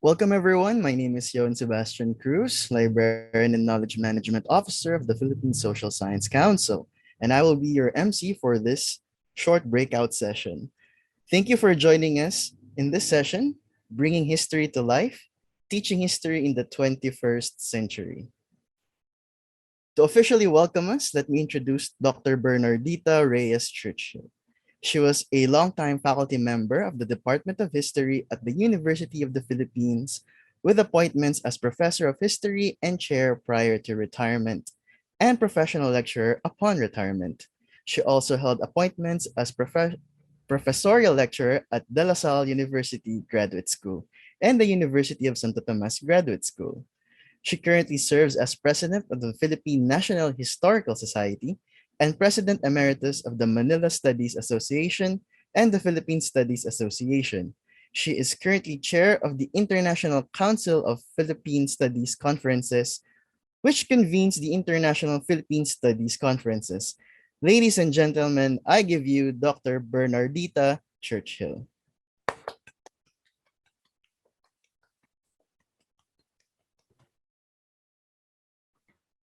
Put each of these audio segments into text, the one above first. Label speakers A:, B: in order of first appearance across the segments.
A: Welcome, everyone. My name is Joan Sebastian Cruz, Librarian and Knowledge Management Officer of the Philippine Social Science Council, and I will be your MC for this short breakout session. Thank you for joining us in this session, bringing history to life, teaching history in the 21st century. To officially welcome us, let me introduce Dr. Bernardita Reyes Churchill. She was a longtime faculty member of the Department of History at the University of the Philippines, with appointments as Professor of History and Chair prior to retirement, and Professional Lecturer upon retirement. She also held appointments as Professorial Lecturer at De La Salle University Graduate School and the University of Santo Tomas Graduate School. She currently serves as President of the Philippine National Historical Society and President Emeritus of the Manila Studies Association and the Philippine Studies Association. She is currently chair of the International Council of Philippine Studies Conferences, which convenes the International Philippine Studies Conferences. Ladies and gentlemen, I give you Dr. Bernardita Churchill.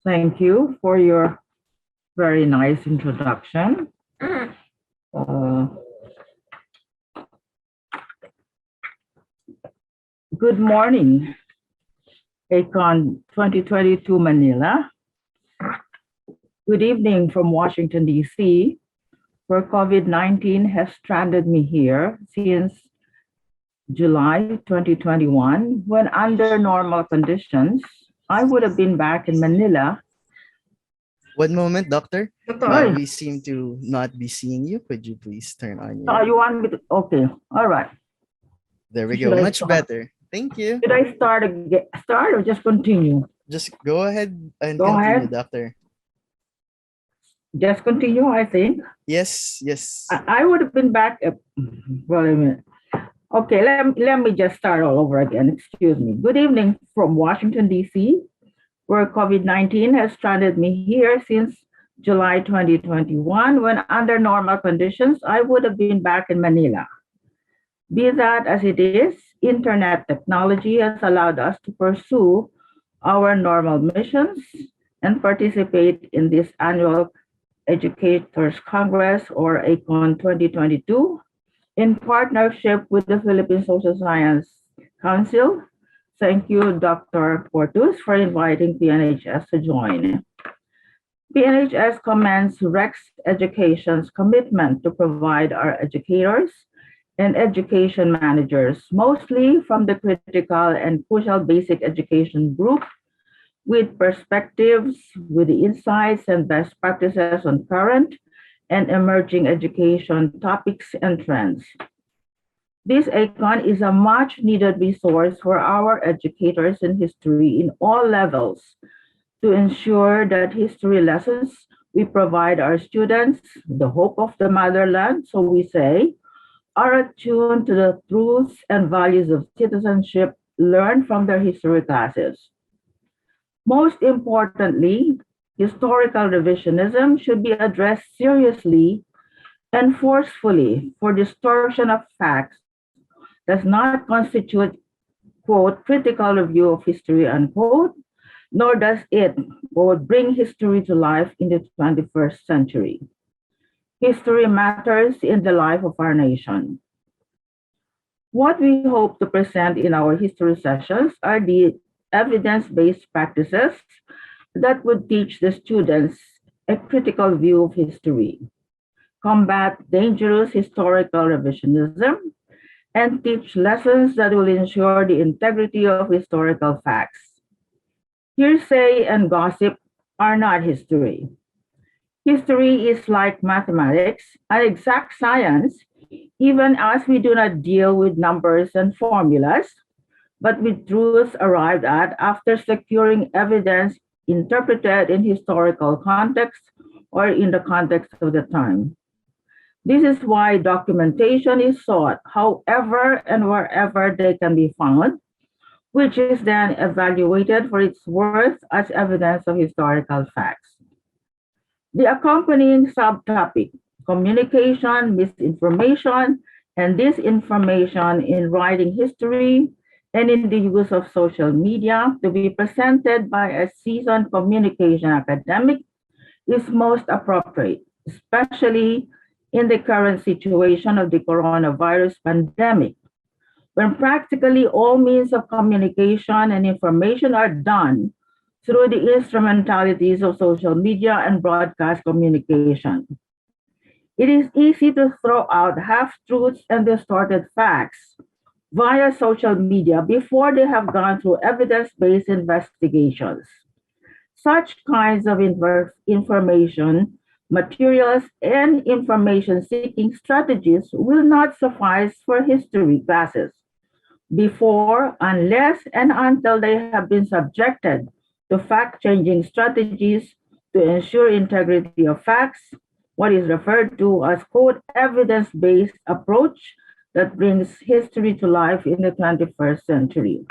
B: Thank you for your very nice introduction. Good morning, ACON 2022 Manila. Good evening from Washington, D.C., where COVID-19 has stranded me here since July 2021, when under normal conditions, I would have been back in Manila.
A: One moment, Doctor. We seem to not be seeing you. Could you please turn on your...
B: you want me to? Okay, all right.
A: There we go. Much better. Thank you.
B: Should I start or just continue?
A: Just go ahead and continue, Doctor.
B: Just continue, I think.
A: Yes.
B: I would have been back. Well, a minute. Okay, let me just start all over again. Excuse me. Good evening from Washington, D.C., where COVID-19 has stranded me here since July 2021, when under normal conditions, I would have been back in Manila. Be that as it is, internet technology has allowed us to pursue our normal missions and participate in this annual Educators Congress, or ACON 2022, in partnership with the Philippine Social Science Council. Thank you, Dr. Portus, for inviting PNHS to join. PNHS commends Rex Education's commitment to provide our educators and education managers, mostly from the critical and crucial basic education group, with perspectives, with the insights and best practices on current and emerging education topics and trends. This ACON is a much needed resource for our educators in history in all levels to ensure that history lessons we provide our students, the hope of the motherland, so we say, are attuned to the truths and values of citizenship learned from their history classes. Most importantly, historical revisionism should be addressed seriously and forcefully, for distortion of facts does not constitute, quote, critical review of history, unquote, nor does it, quote, bring history to life in the 21st century. History matters in the life of our nation. What we hope to present in our history sessions are the evidence-based practices that would teach the students a critical view of history, combat dangerous historical revisionism, and teach lessons that will ensure the integrity of historical facts. Hearsay and gossip are not history. History is like mathematics, an exact science, even as we do not deal with numbers and formulas, but with truths arrived at after securing evidence interpreted in historical context or in the context of the time. This is why documentation is sought, however and wherever they can be found, which is then evaluated for its worth as evidence of historical facts. The accompanying subtopic, communication, misinformation, and disinformation in writing history, and in the use of social media to be presented by a seasoned communication academic is most appropriate, especially in the current situation of the coronavirus pandemic, when practically all means of communication and information are done through the instrumentalities of social media and broadcast communication. It is easy to throw out half truths and distorted facts via social media before they have gone through evidence based investigations. Such kinds of information, materials, and information seeking strategies will not suffice for history classes before, unless, and until they have been subjected to fact changing strategies to ensure integrity of facts, what is referred to as quote evidence based approach that brings history to life in the 21st century.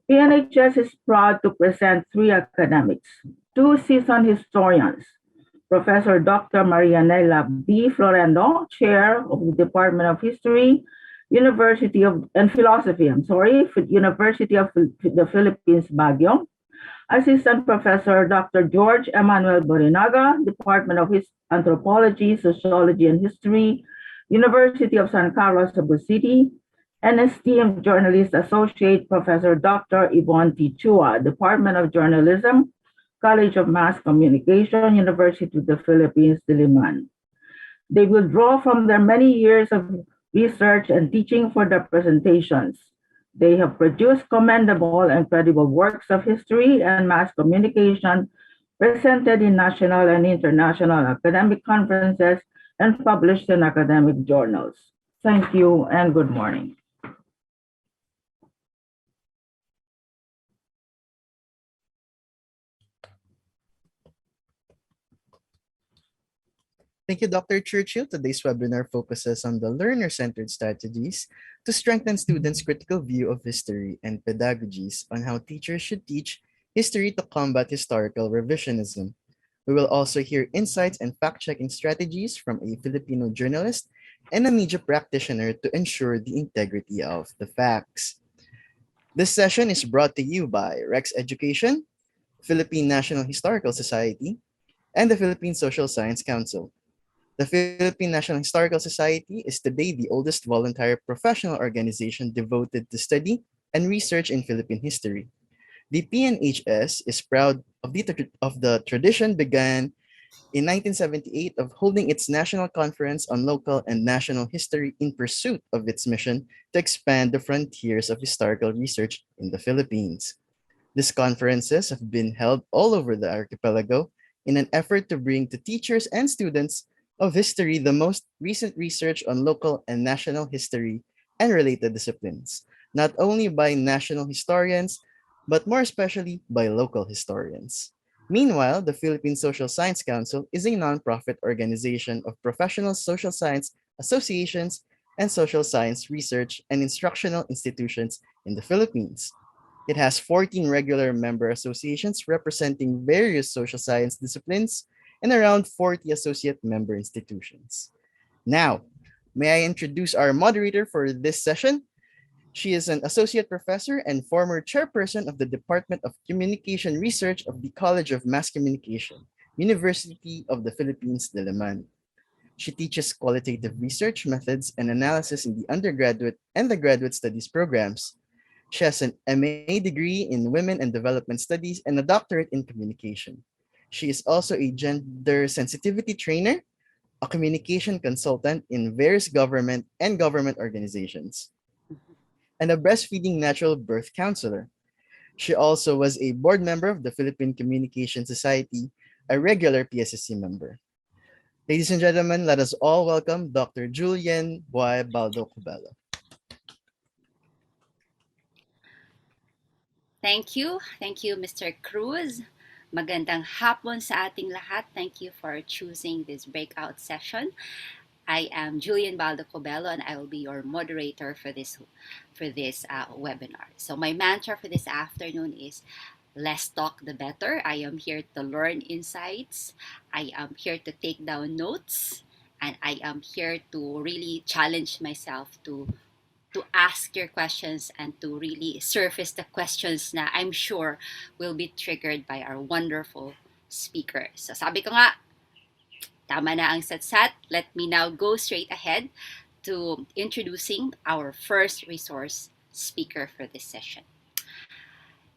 B: PNHS is proud to present three academics, two seasoned historians, Professor Dr. Marianela B. Florendo, Chair of the Department of History, University of and Philosophy, University of the Philippines, Baguio. Assistant Professor Dr. George Emmanuel Borinaga, Department of Anthropology, Sociology, and History, University of San Carlos, Cebu City, and esteemed journalist associate Professor Dr. Yvonne T. Chua, Department of Journalism, College of Mass Communication, University of the Philippines, Diliman. They will draw from their many years of research and teaching for their presentations. They have produced commendable and credible works of history and mass communication presented in national and international academic conferences and published in academic journals. Thank you and good morning.
A: Thank you, Dr. Churchill. Today's webinar focuses on the learner-centered strategies to strengthen students' critical view of history and pedagogies on how teachers should teach history to combat historical revisionism. We will also hear insights and fact-checking strategies from a Filipino journalist and a media practitioner to ensure the integrity of the facts. This session is brought to you by Rex Education, Philippine National Historical Society, and the Philippine Social Science Council. The Philippine National Historical Society is today the oldest voluntary professional organization devoted to study and research in Philippine history. The PNHS is proud of the tradition began in 1978 of holding its national conference on local and national history in pursuit of its mission to expand the frontiers of historical research in the Philippines. These conferences have been held all over the archipelago in an effort to bring to teachers and students of history the most recent research on local and national history and related disciplines, not only by national historians, but more especially by local historians. Meanwhile, the Philippine Social Science Council is a nonprofit organization of professional social science associations and social science research and instructional institutions in the Philippines. It has 14 regular member associations representing various social science disciplines and around 40 associate member institutions. Now, may I introduce our moderator for this session? She is an associate professor and former chairperson of the Department of Communication Research of the College of Mass Communication, University of the Philippines, Diliman. She teaches qualitative research methods and analysis in the undergraduate and the graduate studies programs. She has an MA degree in Women and Development Studies and a doctorate in communication. She is also a gender sensitivity trainer, a communication consultant in various government and government organizations, and a breastfeeding natural birth counselor. She also was a board member of the Philippine Communication Society, a regular PSSC member. Ladies and gentlemen, let us all welcome Dr. Julian Y. Baldo Cubelo.
C: Thank you. Thank you, Mr. Cruz. Magandang hapon sa ating lahat. Thank you for choosing this breakout session. I am Julian Baldo Cobello and I will be your moderator for this webinar. So my mantra for this afternoon is less talk the better. I am here to learn insights. I am here to take down notes and I am here to really challenge myself to to ask your questions and to really surface the questions na I'm sure will be triggered by our wonderful speaker. So sabi ko nga, tama na ang satsat. Let me now go straight ahead to introducing our first resource speaker for this session.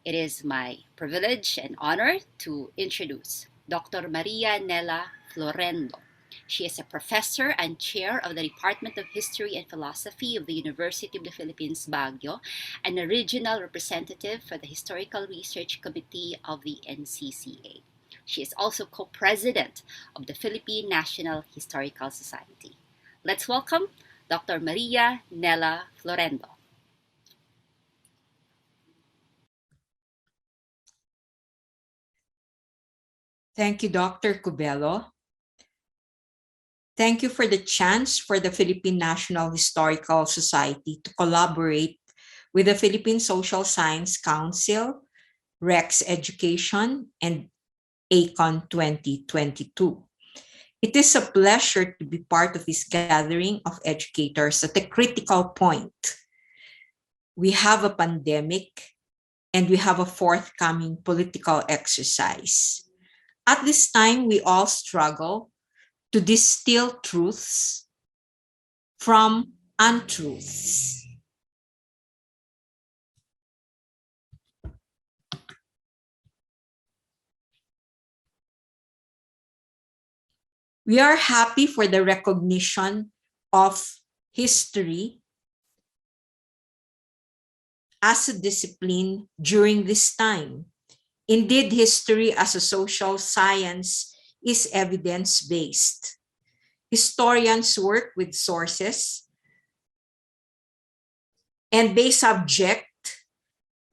C: It is my privilege and honor to introduce Dr. Maria Nela Florendo. She is a professor and chair of the Department of History and Philosophy of the University of the Philippines, Baguio, and a regional representative for the Historical Research Committee of the NCCA. She is also co-president of the Philippine National Historical Society. Let's welcome Dr. Maria Nela Florendo.
D: Thank you, Dr. Cubello. Thank you for the chance for the Philippine National Historical Society to collaborate with the Philippine Social Science Council, Rex Education, and ACON 2022. It is a pleasure to be part of this gathering of educators at a critical point. We have a pandemic and we have a forthcoming political exercise. At this time, we all struggle to distill truths from untruths. We are happy for the recognition of history as a discipline during this time. Indeed, history as a social science is evidence-based. Historians work with sources and they subject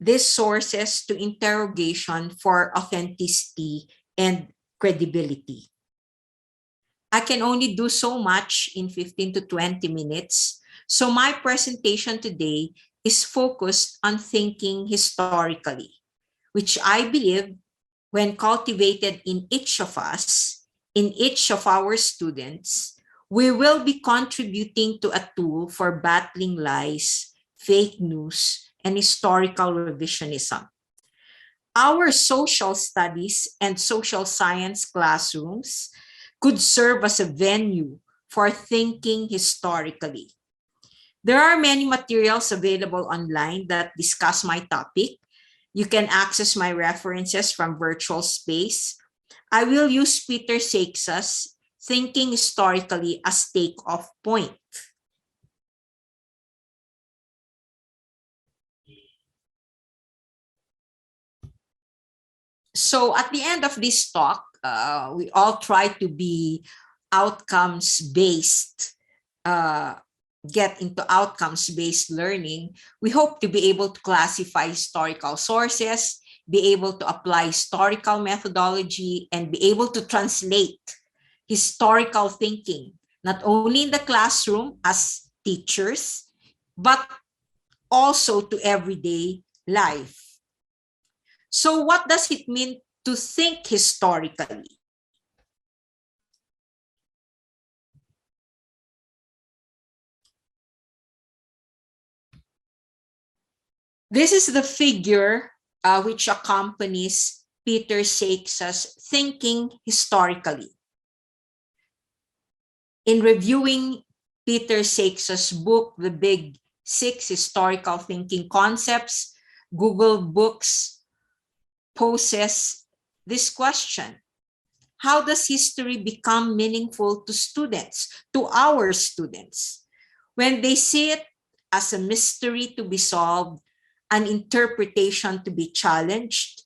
D: these sources to interrogation for authenticity and credibility. I can only do so much in 15 to 20 minutes, so my presentation today is focused on thinking historically, which I believe, when cultivated in each of us, in each of our students, we will be contributing to a tool for battling lies, fake news, and historical revisionism. Our social studies and social science classrooms could serve as a venue for thinking historically. There are many materials available online that discuss my topic. You can access my references from virtual space. I will use Peter Seixas' Thinking Historically as take-off point. So at the end of this talk, we all try to be outcomes-based, get into outcomes-based learning. We hope to be able to classify historical sources, be able to apply historical methodology, and be able to translate historical thinking, not only in the classroom as teachers, but also to everyday life. So what does it mean to think historically? This is the figure which accompanies Peter Seixas' Thinking Historically. In reviewing Peter Seixas' book, The Big Six Historical Thinking Concepts, Google Books poses this question: how does history become meaningful to students, to our students, when they see it as a mystery to be solved, an interpretation to be challenged,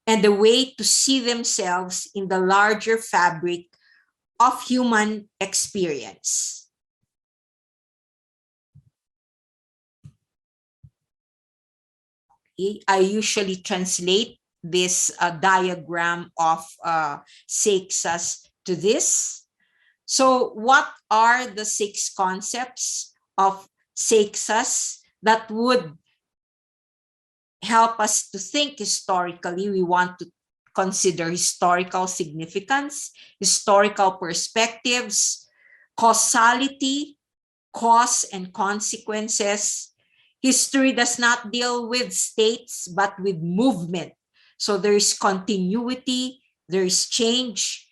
D: and a way to see themselves in the larger fabric of human experience? I usually translate this diagram of Seixas to this. So what are the 6 concepts of Seixas that would help us to think historically? We want to consider historical significance, historical perspectives, causality, cause and consequences, History does not deal with states, but with movement. So there's continuity, there's change,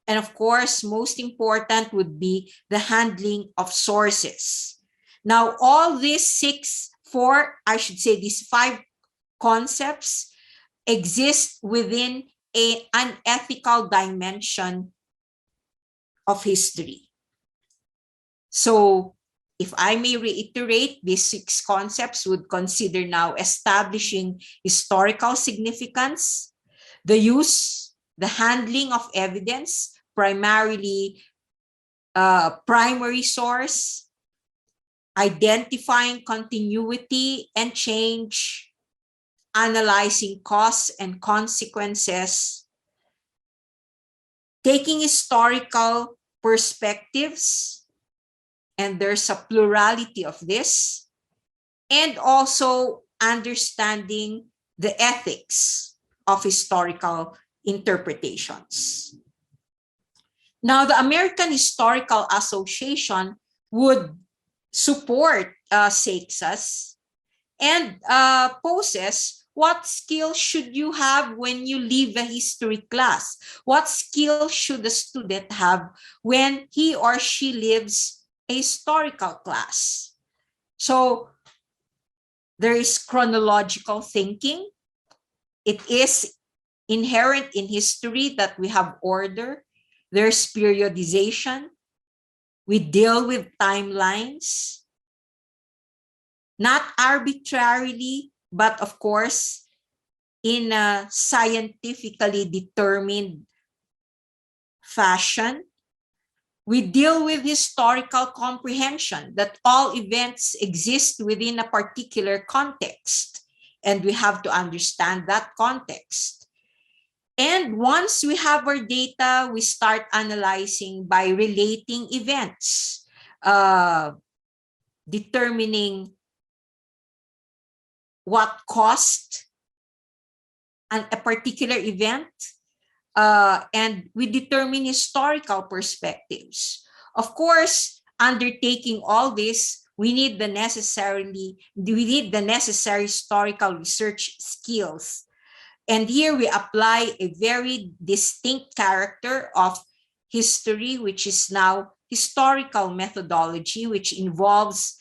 D: and of course, most important would be the handling of sources. Now, all these these five concepts exist within an ethical dimension of history. So, if I may reiterate, these six concepts would consider now establishing historical significance, the use, the handling of evidence, primarily primary source, identifying continuity and change, analyzing causes and consequences, taking historical perspectives, and there's a plurality of this, and also understanding the ethics of historical interpretations. Now, the American Historical Association would support SAICSAS and poses, what skills should you have when you leave a history class? What skills should the student have when he or she leaves a historical class? So there is chronological thinking. It is inherent in history that we have order. There's periodization. We deal with timelines, not arbitrarily, but of course, in a scientifically determined fashion. We deal with historical comprehension, that all events exist within a particular context, and we have to understand that context. And once we have our data, we start analyzing by relating events, determining what caused a particular event, and we determine historical perspectives. Of course, undertaking all this, we need the necessary historical research skills. And here we apply a very distinct character of history, which is now historical methodology, which involves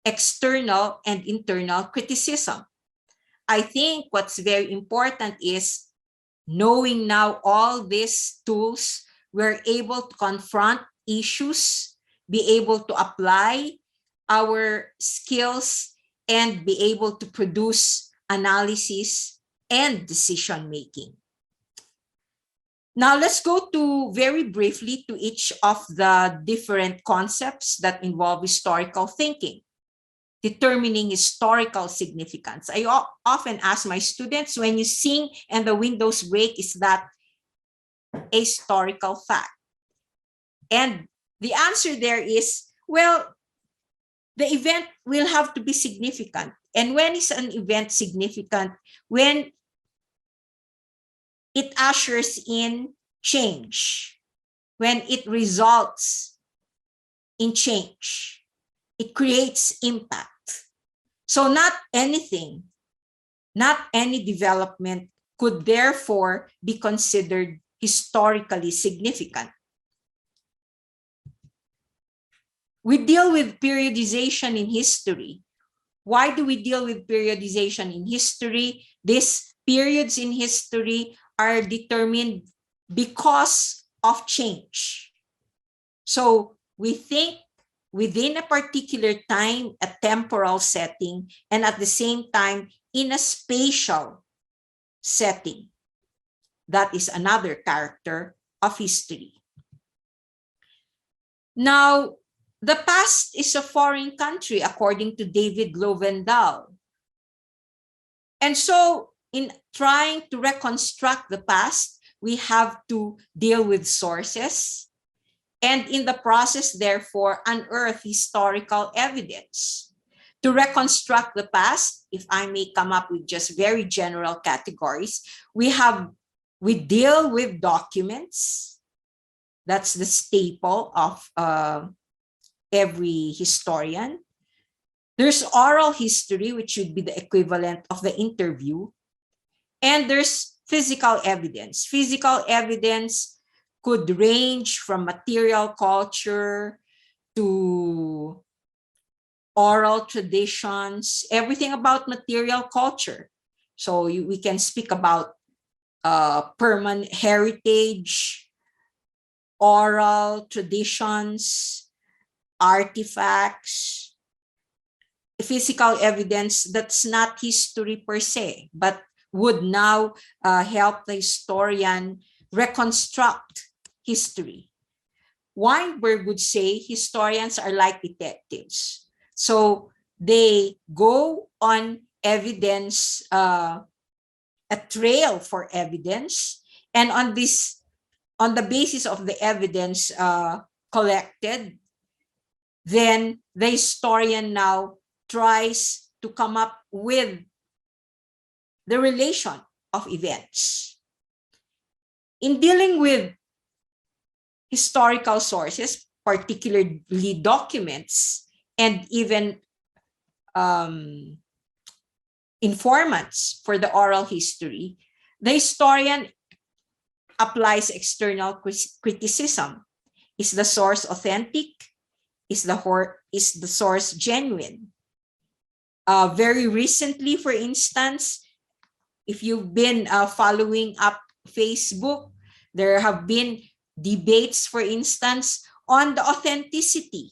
D: external and internal criticism. I think what's very important is knowing now all these tools, we're able to confront issues, be able to apply our skills, and be able to produce analysis and decision making. Now let's go to very briefly to each of the different concepts that involve historical thinking. Determining historical significance. I often ask my students, when you sing and the windows break, is that a historical fact? And the answer there is, well, the event will have to be significant. And when is an event significant? When it ushers in change, when it results in change, it creates impact. So not anything, not any development could therefore be considered historically significant. We deal with periodization in history. Why do we deal with periodization in history? These periods in history are determined because of change. So we think within a particular time, a temporal setting, and at the same time in a spatial setting. That is another character of history. Now, the past is a foreign country, according to David Lowendahl. And so, in trying to reconstruct the past, we have to deal with sources, and in the process, therefore, unearth historical evidence. To reconstruct the past, if I may come up with just very general categories, we deal with documents. That's the staple of every historian. There's oral history, which would be the equivalent of the interview. And there's physical evidence. Physical evidence could range from material culture to oral traditions, everything about material culture. So we can speak about permanent heritage, oral traditions, artifacts, physical evidence that's not history per se, but would now help the historian reconstruct history. Weinberg would say historians are like detectives. So they go on evidence, a trail for evidence, and on the basis of the evidence collected, then the historian now tries to come up with the relation of events. In dealing with historical sources, particularly documents and even informants for the oral history, the historian applies external criticism. Is the source authentic? Is the source genuine? Very recently, for instance, if you've been following up Facebook, there have been debates, for instance, on the authenticity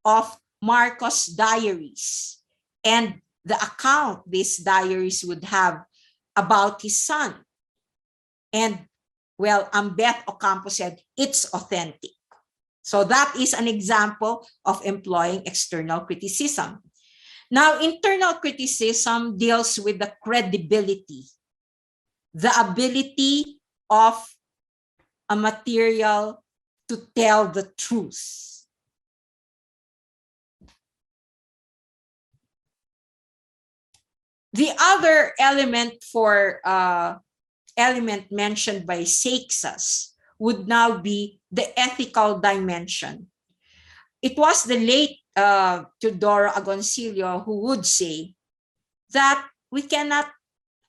D: of Marcos' diaries and the account these diaries would have about his son. And well, Ambeth Ocampo said it's authentic. So that is an example of employing external criticism. Now, internal criticism deals with the credibility, the ability of a material to tell the truth. The other element element mentioned by Seixas would now be the ethical dimension. It was the late Teodoro Agoncillo who would say that we cannot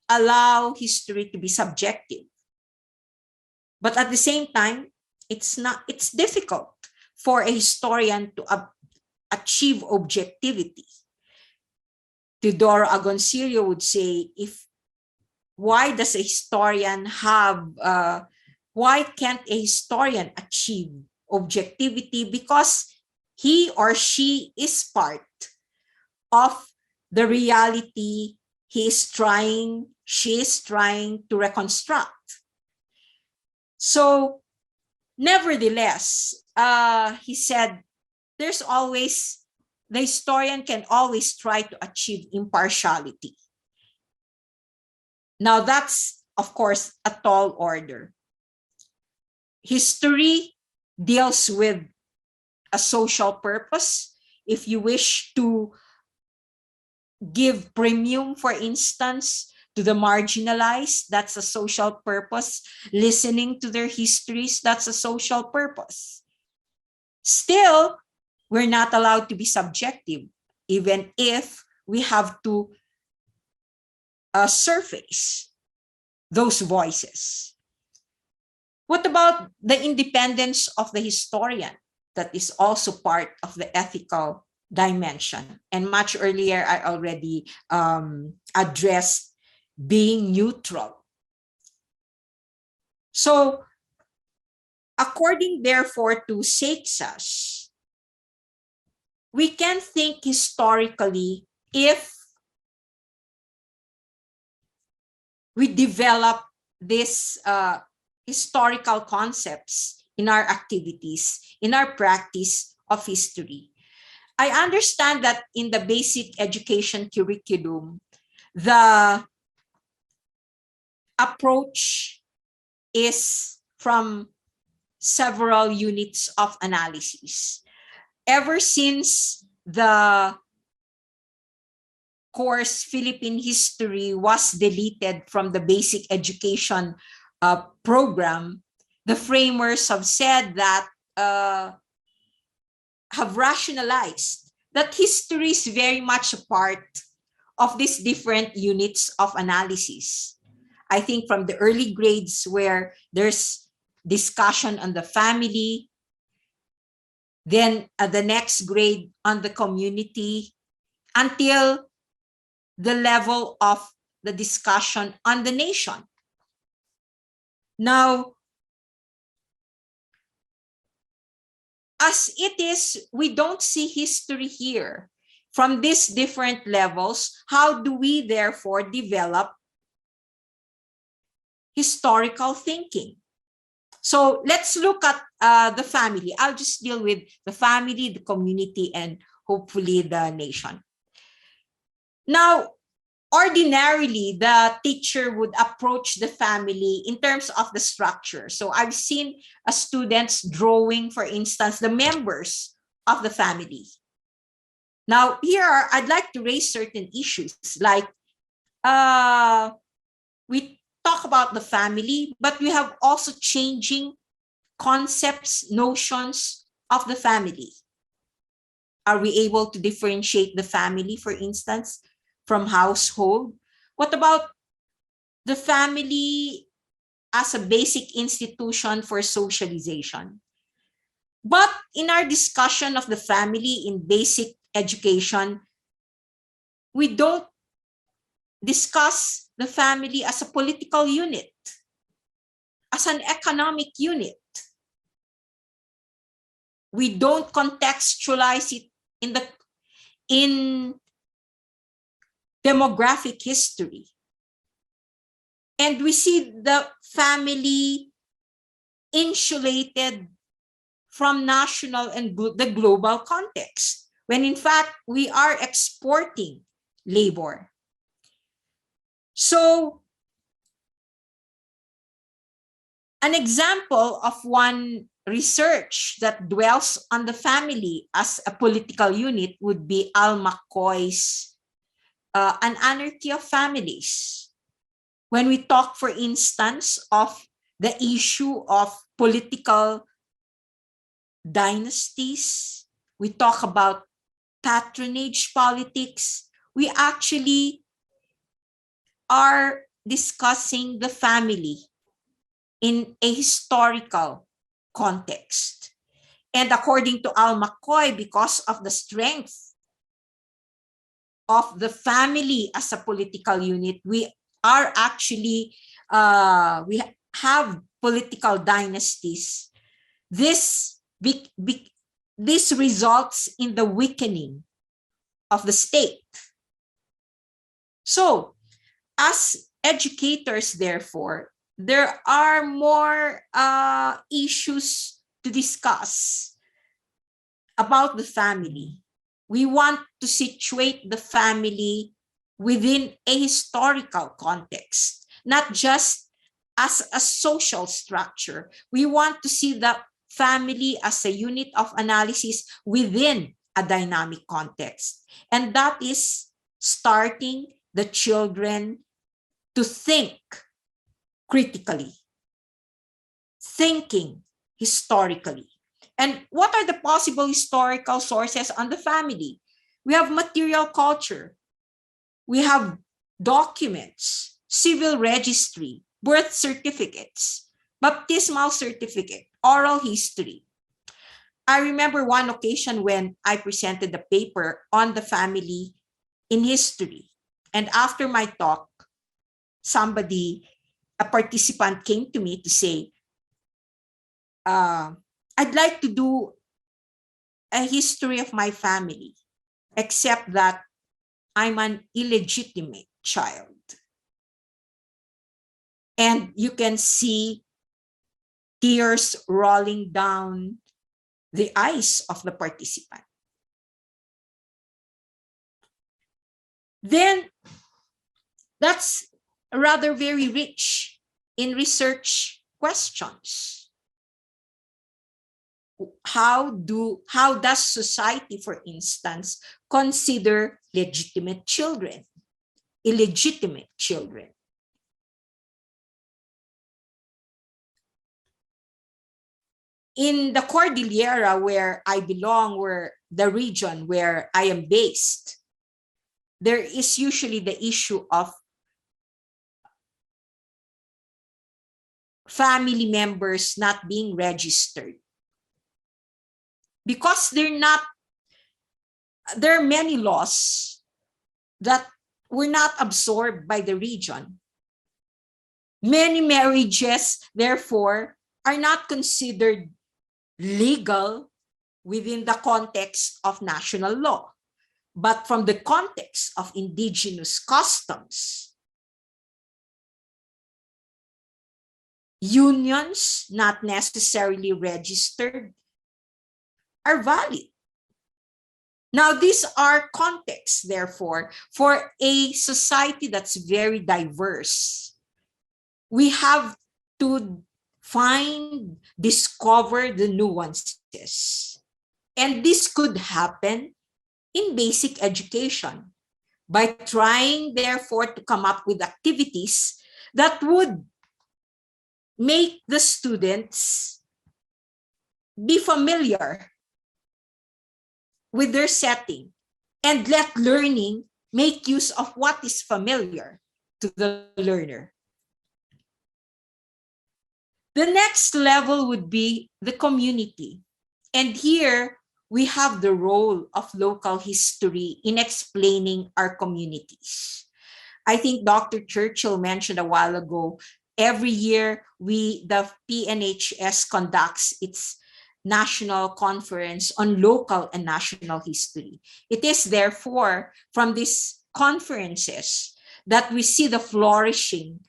D: allow history to be subjective. But at the same time, it's difficult for a historian to achieve objectivity. Teodoro Agoncillo would say, why can't a historian achieve objectivity? Because he or she is part of the reality she is trying to reconstruct. So, nevertheless, he said, the historian can always try to achieve impartiality. Now, that's, of course, a tall order. History deals with a social purpose. If you wish to give premium, for instance, to the marginalized, that's a social purpose. Listening to their histories, that's a social purpose. Still, we're not allowed to be subjective, even if we have to surface those voices. What about the independence of the historian? That is also part of the ethical dimension. And much earlier, I already addressed being neutral. So, according, therefore, to Seixas, we can think historically if we develop these historical concepts in our activities, in our practice of history. I understand that in the basic education curriculum, the approach is from several units of analysis. Ever since the course Philippine History was deleted from the basic education program, the framers have said that, have rationalized that history is very much a part of these different units of analysis. I think from the early grades where there's discussion on the family, then at the next grade on the community, until the level of the discussion on the nation. Now, as it is, we don't see history here. From these different levels, how do we therefore develop historical thinking? So let's look at the family. I'll just deal with the family, the community, and hopefully the nation. Now, ordinarily, the teacher would approach the family in terms of the structure. So I've seen students drawing, for instance, the members of the family. Now, here I'd like to raise certain issues, like we talk about the family, but we have also changing concepts, notions of the family. Are we able to differentiate the family, for instance, from household? What about the family as a basic institution for socialization? But in our discussion of the family in basic education, we don't discuss the family as a political unit, as an economic unit. We don't contextualize it in demographic history. And we see the family insulated from national and the global context, when in fact we are exporting labor. So an example of one research that dwells on the family as a political unit would be Al McCoy's An Anarchy of Families. When we talk, for instance, of the issue of political dynasties, we talk about patronage politics, we actually are discussing the family in a historical context. And according to Al McCoy, because of the strength of the family as a political unit, we are actually, we have political dynasties. This results in the weakening of the state. So, as educators, therefore, there are more issues to discuss about the family. We want to situate the family within a historical context, not just as a social structure. We want to see the family as a unit of analysis within a dynamic context. And that is starting the children to think critically, thinking historically. And what are the possible historical sources on the family? We have material culture. We have documents, civil registry, birth certificates, baptismal certificate, oral history. I remember one occasion when I presented a paper on the family in history. And after my talk, a participant came to me to say, I'd like to do a history of my family, except that I'm an illegitimate child. And you can see tears rolling down the eyes of the participant. Then that's rather very rich in research questions. How does society, for instance, consider legitimate children, illegitimate children? in the Cordillera, where I belong, where the region where I am based, there is usually the issue of family members not being registered. Because there are many laws that were not absorbed by the region. Many marriages, therefore, are not considered legal within the context of national law, but from the context of indigenous customs. Unions not necessarily registered are valid. Now, these are contexts, therefore, for a society that's very diverse. We have to discover the nuances. And this could happen in basic education by trying, therefore, to come up with activities that would make the students be familiar with their setting and let learning make use of what is familiar to the learner. The next level would be the community. And here we have the role of local history in explaining our communities. I think Dr. Churchill mentioned a while ago, every year the PNHS conducts its national conference on local and national history. It is therefore from these conferences that we see the flourishing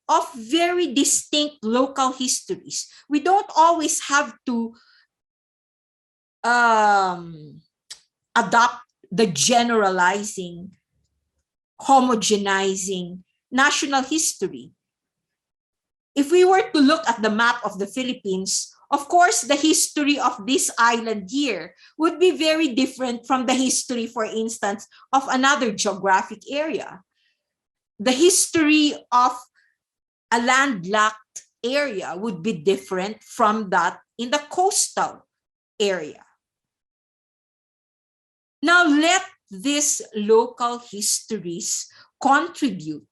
D: of very distinct local histories. We don't always have to adopt the generalizing, homogenizing national history. If we were to look at the map of the Philippines, of course, the history of this island here would be very different from the history, for instance, of another geographic area. The history of a landlocked area would be different from that in the coastal area. Now, let these local histories contribute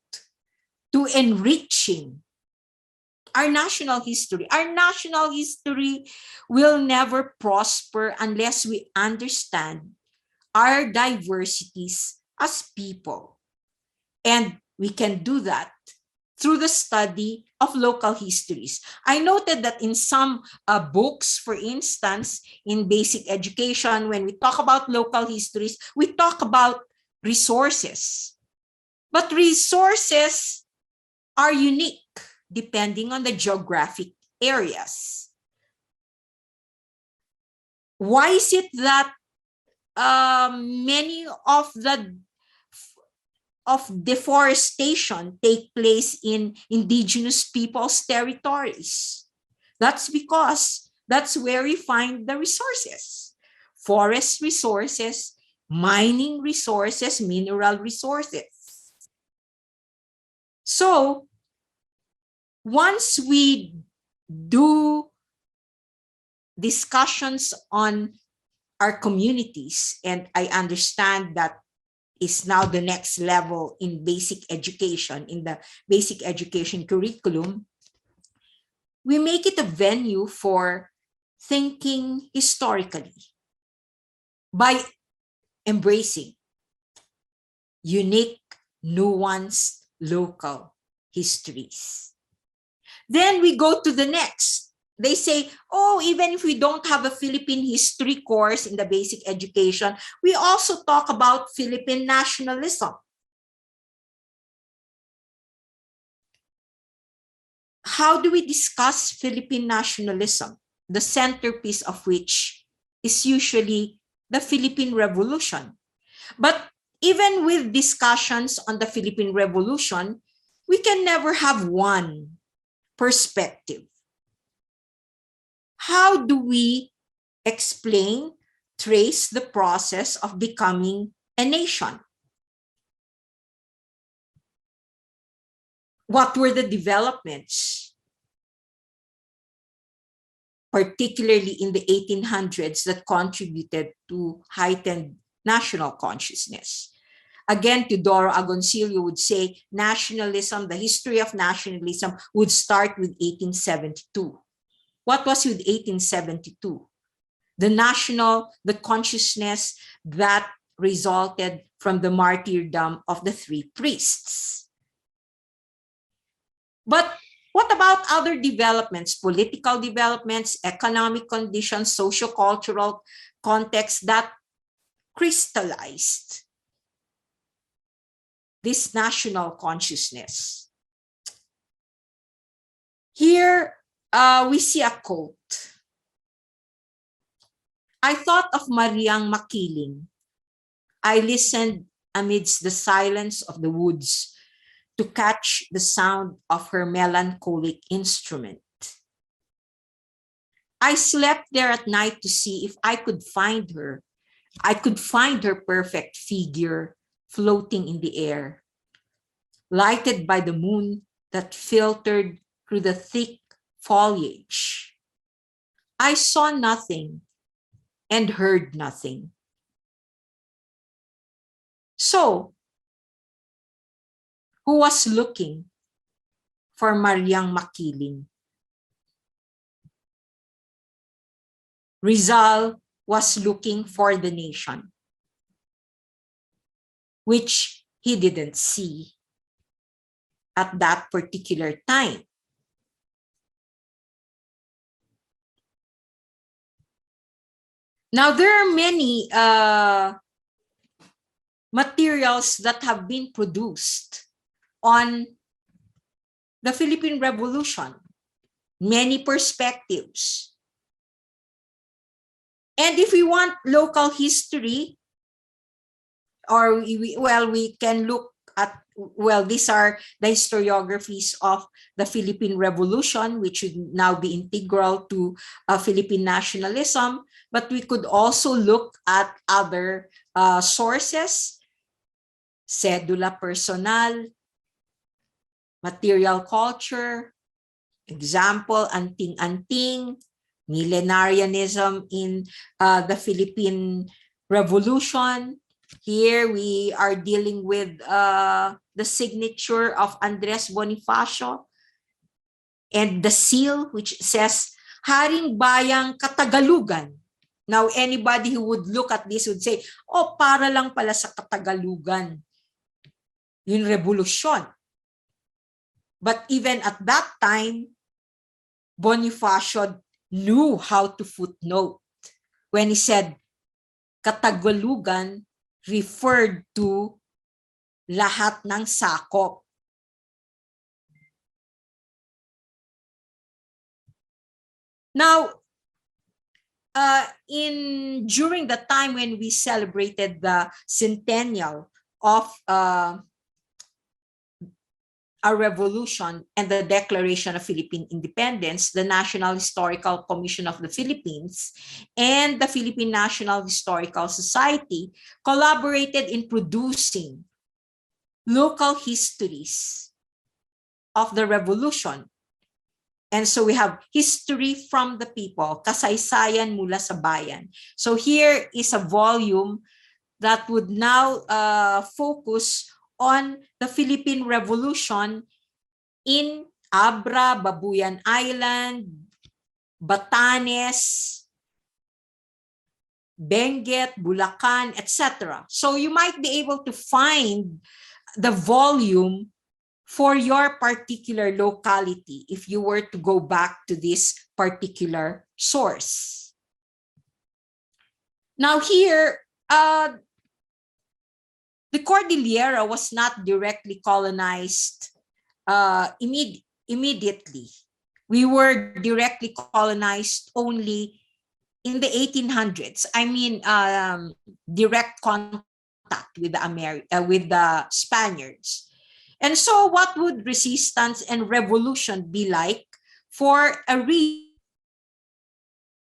D: to enriching our national history. Our national history will never prosper unless we understand our diversities as people. And we can do that through the study of local histories. I noted that in some books, for instance, in basic education, when we talk about local histories, we talk about resources. But resources are unique depending on the geographic areas. Why is it that many of deforestation take place in indigenous people's territories? That's because that's where we find the resources. Forest resources, mining resources, mineral resources. So, once we do discussions on our communities, and I understand that is now the next level in basic education, in the basic education curriculum, we make it a venue for thinking historically by embracing unique, nuanced, local histories. Then we go to the next. They say, oh, even if we don't have a Philippine history course in the basic education, we also talk about Philippine nationalism. How do we discuss Philippine nationalism? The centerpiece of which is usually the Philippine Revolution. But even with discussions on the Philippine Revolution, we can never have one perspective. How do we explain, trace the process of becoming a nation? What were the developments? particularly in the 1800s, that contributed to heightened national consciousness. Again, Teodoro Agoncillo would say nationalism, the history of nationalism would start with 1872. What was with 1872? The consciousness that resulted from the martyrdom of the three priests. But what about other developments, political developments, economic conditions, socio-cultural contexts that crystallized this national consciousness? Here we see a quote. I thought of Mariang Makiling. I listened amidst the silence of the woods to catch the sound of her melancholic instrument. I slept there at night to see if I could find her. I could find her perfect figure floating in the air, lighted by the moon that filtered through the thick foliage. I saw nothing and heard nothing. So, who was looking for Mariang Makiling? Rizal was looking for the nation, which he didn't see at that particular time. Now, there are many materials that have been produced on the Philippine Revolution, many perspectives. And if we want local history, or we can look at, these are the historiographies of the Philippine Revolution, which should now be integral to Philippine nationalism. But we could also look at other sources, cedula personal, material culture, example, anting-anting, millenarianism in the Philippine Revolution. Here we are dealing with the signature of Andres Bonifacio and the seal, which says Haring Bayang Katagalugan. Now, anybody who would look at this would say, oh, para lang pala sa Katagalugan yung revolusyon. But even at that time, Bonifacio knew how to footnote when he said Katagalugan referred to lahat ng sakop. Now, during the time when we celebrated the centennial of our revolution and the Declaration of Philippine Independence, the National Historical Commission of the Philippines and the Philippine National Historical Society collaborated in producing local histories of the revolution. And so we have history from the people, kasaysayan mula sa bayan. So here is a volume that would now focus on the Philippine Revolution in Abra, Babuyan Island, Batanes, Benguet, Bulacan, etc. So you might be able to find the volume for your particular locality if you were to go back to this particular source. Now here, the Cordillera was not directly colonized immediately. We were directly colonized only in the 1800s. I mean, direct contact with the Spaniards. And so what would resistance and revolution be like for a region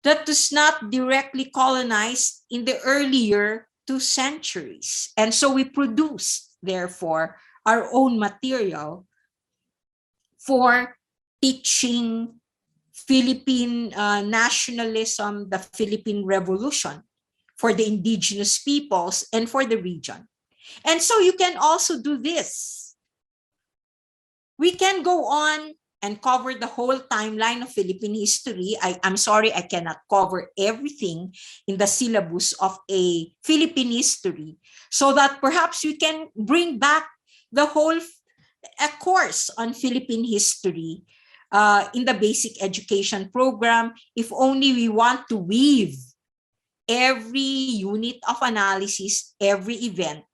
D: that was not directly colonized in the earlier 2 centuries? And so we produced, therefore, our own material for teaching, Philippine nationalism, the Philippine Revolution for the indigenous peoples and for the region. And so you can also do this. We can go on and cover the whole timeline of Philippine history. I'm sorry, I cannot cover everything in the syllabus of a Philippine history, so that perhaps we can bring back the whole a course on Philippine history in the basic education program, if only we want to weave every unit of analysis, every event,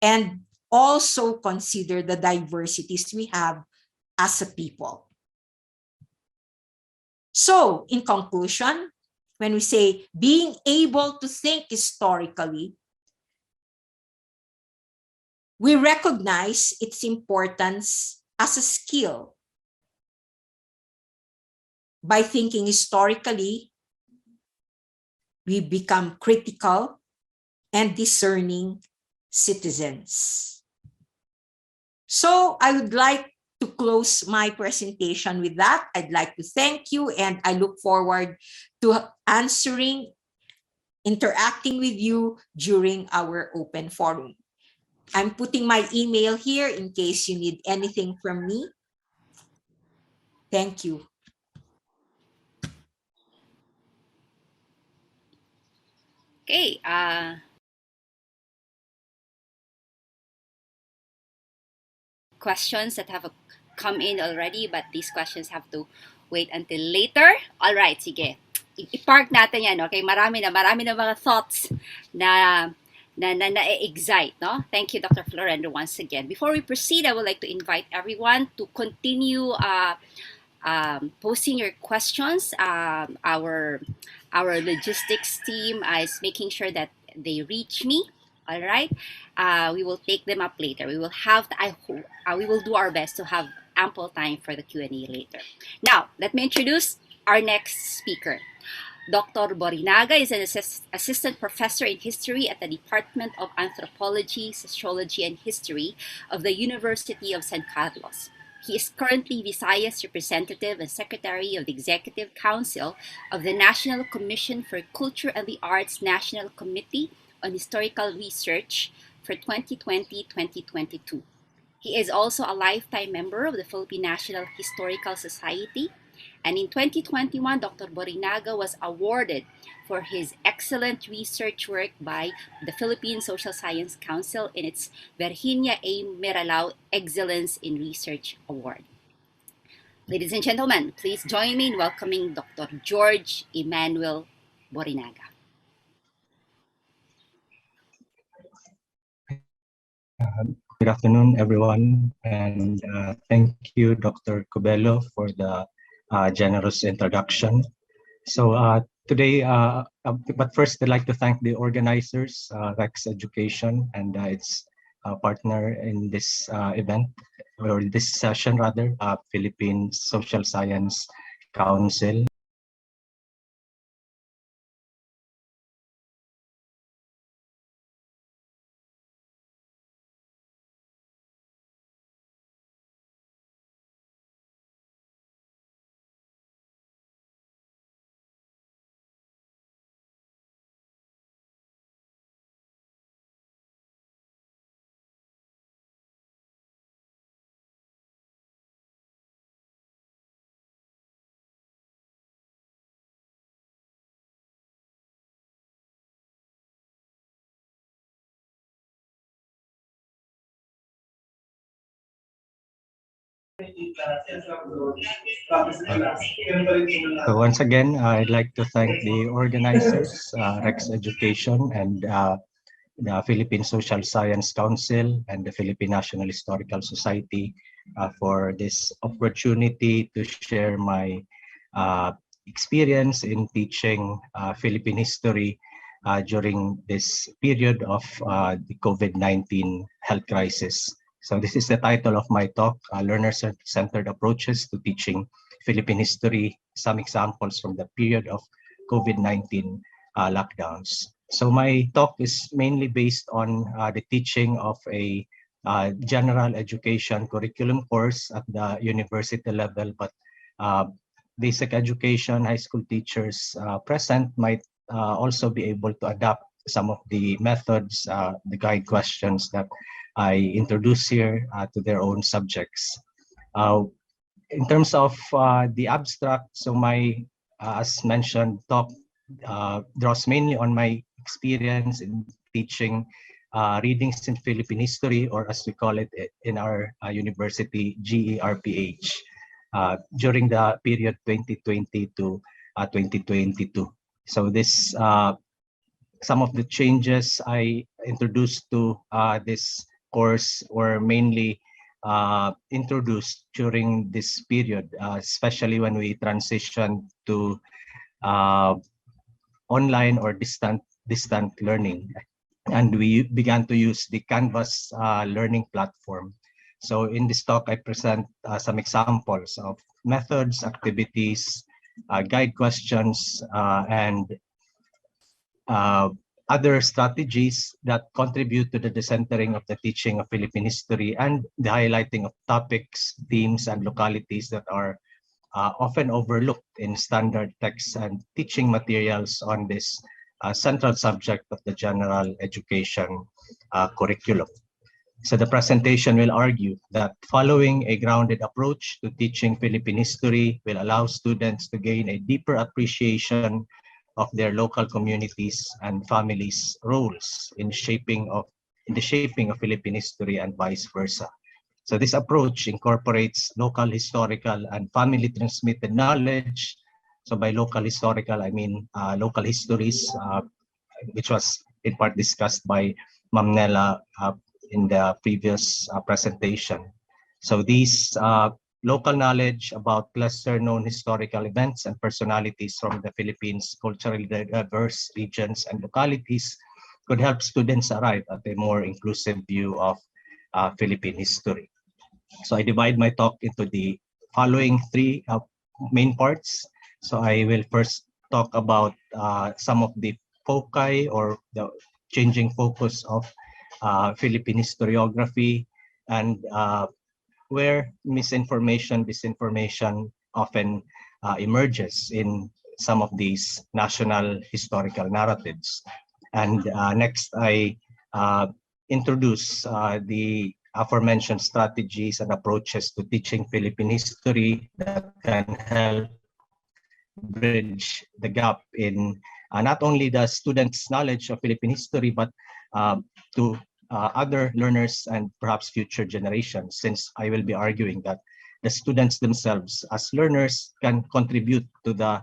D: and also consider the diversities we have as a people. So, in conclusion, when we say being able to think historically, we recognize its importance as a skill. By thinking historically, we become critical and discerning citizens. So I would like to close my presentation with that. I'd like to thank you, and I look forward to interacting with you during our open forum. I'm putting my email here in case you need anything from me. Thank you.
C: Okay. Questions that have come in already, but these questions have to wait until later. All right, sige. I-park natin yan, okay? Marami na mga thoughts na excite, no? Thank you, Dr. Florendo, once again. Before we proceed, I would like to invite everyone to continue posting your questions. Our logistics team is making sure that they reach me. All right, we will take them up later. We will have. We will do our best to have ample time for the Q&A later. Now, let me introduce our next speaker. Dr. Borinaga is an assistant professor in history at the Department of Anthropology, Sociology, and History of the University of San Carlos. He is currently Visayas representative and secretary of the Executive Council of the National Commission for Culture and the Arts National Committee on Historical Research for 2020-2022. He is also a lifetime member of the Philippine National Historical Society. And in 2021, Dr. Borinaga was awarded for his excellent research work by the Philippine Social Science Council in its Virginia A. Meralao Excellence in Research Award. Ladies and gentlemen, please join me in welcoming Dr. George Emmanuel Borinaga.
E: Good afternoon, everyone, and thank you, Dr. Cubelo, for the generous introduction. So today, but first I'd like to thank the organizers, Rex Education, and its partner in this event, or this session rather, Philippine Social Science Council. So once again, I'd like to thank the organizers, Rex Education, and the Philippine Social Science Council and the Philippine National Historical Society for this opportunity to share my experience in teaching Philippine history during this period of the COVID-19 health crisis. So this is the title of my talk, Learner-Centered Approaches to Teaching Philippine History, some examples from the period of COVID-19 lockdowns. So my talk is mainly based on the teaching of a general education curriculum course at the university level, but basic education high school teachers present might also be able to adapt some of the methods, the guide questions that I introduce here to their own subjects. In terms of the abstract, so my, as mentioned, talk draws mainly on my experience in teaching readings in Philippine history, or as we call it in our university, GERPH, during the period 2020 to 2022. So this, some of the changes I introduced to this course were mainly introduced during this period, especially when we transitioned to online or distant learning, and we began to use the Canvas learning platform. So in this talk, I present some examples of methods, activities, guide questions, and other strategies that contribute to the decentering of the teaching of Philippine history and the highlighting of topics, themes, and localities that are often overlooked in standard texts and teaching materials on this central subject of the general education curriculum. So the presentation will argue that following a grounded approach to teaching Philippine history will allow students to gain a deeper appreciation of their local communities and families' roles in the shaping of Philippine history and vice versa. So this approach incorporates local historical and family transmitted knowledge. So by local historical, I mean local histories, which was in part discussed by Ma'am Nella in the previous presentation. So these local knowledge about lesser known historical events and personalities from the Philippines' culturally diverse regions and localities could help students arrive at a more inclusive view of Philippine history. So I divide my talk into the following three main parts. So I will first talk about some of the foci or the changing focus of Philippine historiography and where misinformation, disinformation often emerges in some of these national historical narratives. And next, I introduce the aforementioned strategies and approaches to teaching Philippine history that can help bridge the gap in not only the students' knowledge of Philippine history, but to other learners and perhaps future generations, since I will be arguing that the students themselves as learners can contribute to the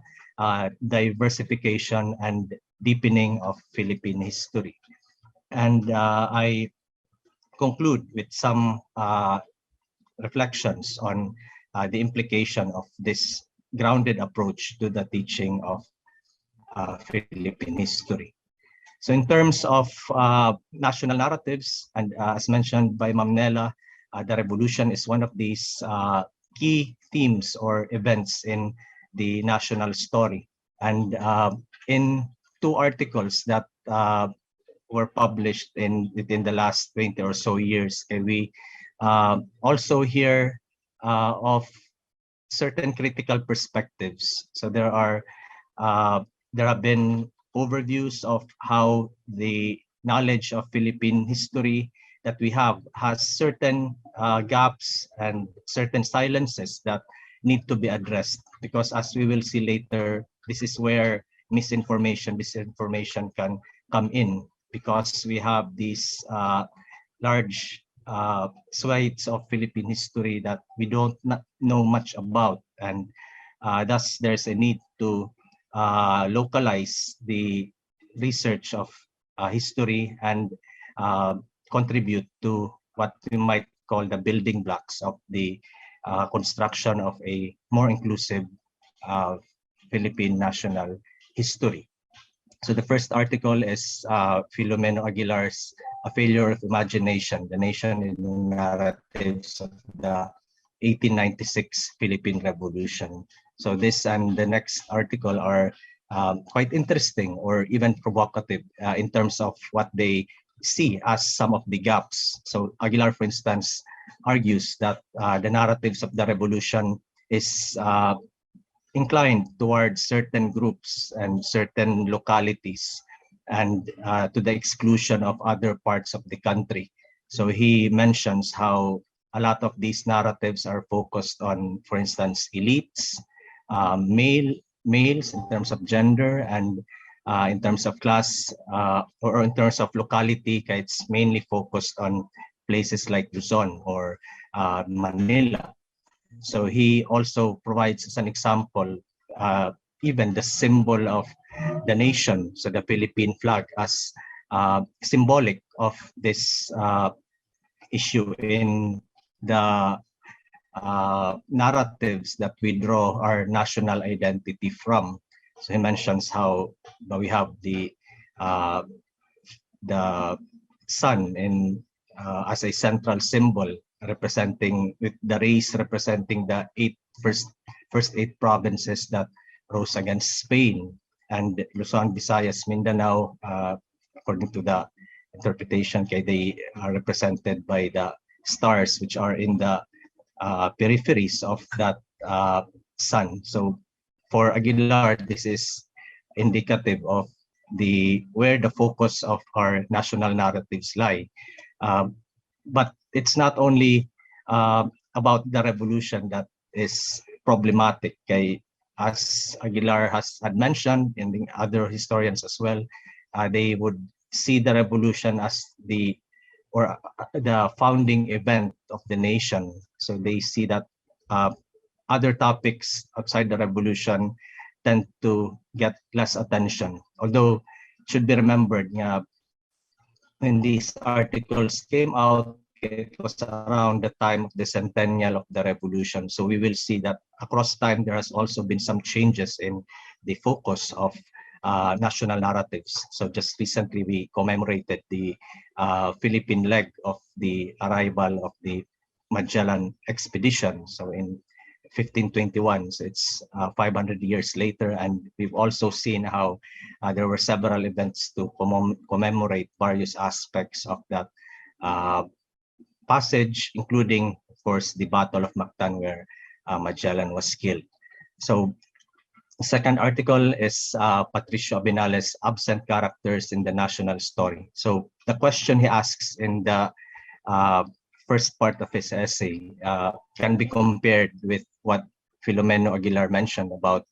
E: diversification and deepening of Philippine history. And I conclude with some reflections on the implication of this grounded approach to the teaching of Philippine history. So in terms of national narratives, and as mentioned by Ma'am Nella, the revolution is one of these key themes or events in the national story. And in two articles that were published within the last 20 or so years, we also hear of certain critical perspectives. So there have been overviews of how the knowledge of Philippine history that we have has certain gaps and certain silences that need to be addressed, because as we will see later, this is where misinformation, disinformation can come in, because we have these large swathes of Philippine history that we don't know much about, and thus there's a need to localize the research of history and contribute to what we might call the building blocks of the construction of a more inclusive Philippine national history. So the first article is Filomeno Aguilar's A Failure of Imagination, the Nation in the Narratives of the 1896 Philippine Revolution. So this and the next article are quite interesting or even provocative in terms of what they see as some of the gaps. So Aguilar, for instance, argues that the narratives of the revolution is inclined towards certain groups and certain localities, and to the exclusion of other parts of the country. So he mentions how a lot of these narratives are focused on, for instance, elites, males in terms of gender, and in terms of class, or in terms of locality, it's mainly focused on places like Luzon or Manila. So he also provides as an example, even the symbol of the nation, so the Philippine flag, as symbolic of this issue in the narratives that we draw our national identity from. So he mentions how we have the sun in as a central symbol, representing, with the race representing the first eight provinces that rose against Spain, and Luzon, Visayas, Mindanao, according to the interpretation, they are represented by the stars, which are in the peripheries of that sun. So for Aguilar, this is indicative of where the focus of our national narratives lie. But it's not only about the revolution that is problematic. As Aguilar had mentioned, and the other historians as well, they would see the revolution as the founding event of the nation. So they see that other topics outside the revolution tend to get less attention. Although it should be remembered, when these articles came out, it was around the time of the centennial of the revolution. So we will see that across time, there has also been some changes in the focus of national narratives. So just recently, we commemorated the Philippine leg of the arrival of the Magellan expedition. So in 1521, so it's 500 years later, and we've also seen how there were several events to commemorate various aspects of that passage, including, of course, the Battle of Mactan, where Magellan was killed. So the second article is Patricio Abinales' absent characters in the national story. So the question he asks in the first part of his essay can be compared with what Filomeno Aguilar mentioned about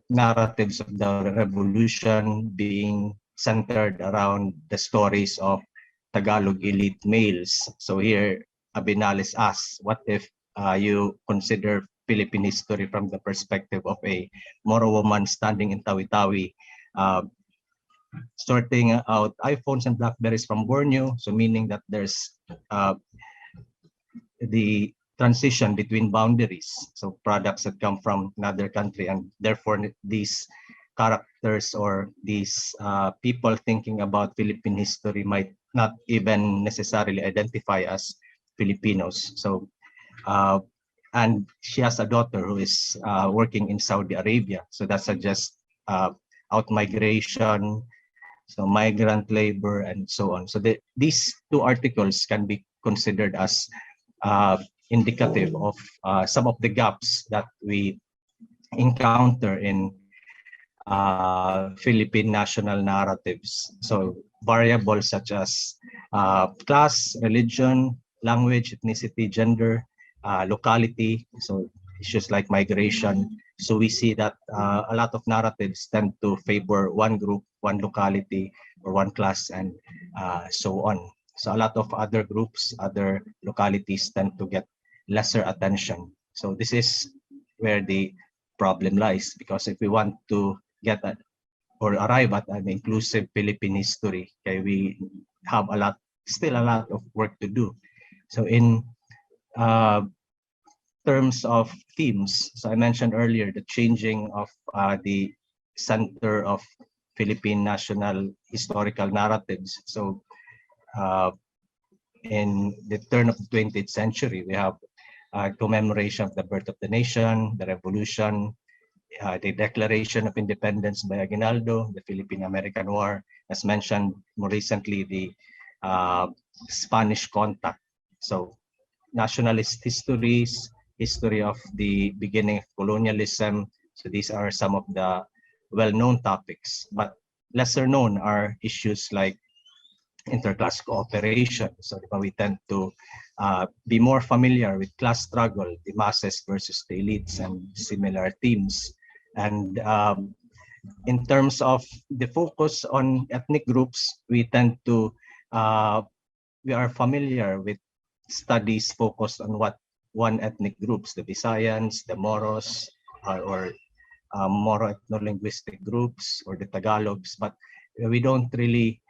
E: narratives of the revolution being centered around the stories of Tagalog elite males. So here, Abinales asks, what if you consider Philippine history from the perspective of a Moro woman standing in Tawi-Tawi, sorting out iPhones and Blackberries from Borneo, so meaning that there's the transition between boundaries, so products that come from another country, and therefore these characters or these people thinking about Philippine history might not even necessarily identify as Filipinos. So and she has a daughter who is working in Saudi Arabia, so that suggests out-migration, so migrant labor, and so on. So these two articles can be considered as indicative of some of the gaps that we encounter in Philippine national narratives. So variables such as class, religion, language, ethnicity, gender, locality, so issues like migration. So we see that a lot of narratives tend to favor one group, one locality, or one class, and so on. So a lot of other groups, other localities tend to get lesser attention. So this is where the problem lies, because if we want to get at or arrive at an inclusive Philippine history, okay, we have still a lot of work to do. So in terms of themes, so I mentioned earlier the changing of the center of Philippine national historical narratives. So in the turn of the 20th century, we have commemoration of the birth of the nation, the revolution, the Declaration of Independence by Aguinaldo, the Philippine-American War, as mentioned more recently, the Spanish contact. So nationalist histories, history of the beginning of colonialism, So these are some of the well-known topics, but lesser known are issues like interclass cooperation. So we tend to be more familiar with class struggle, the masses versus the elites, and similar themes. And in terms of the focus on ethnic groups, we tend to, we are familiar with studies focused on what one ethnic groups, the Visayans, the Moros, or Moro ethno-linguistic groups, or the Tagalogs, but we don't really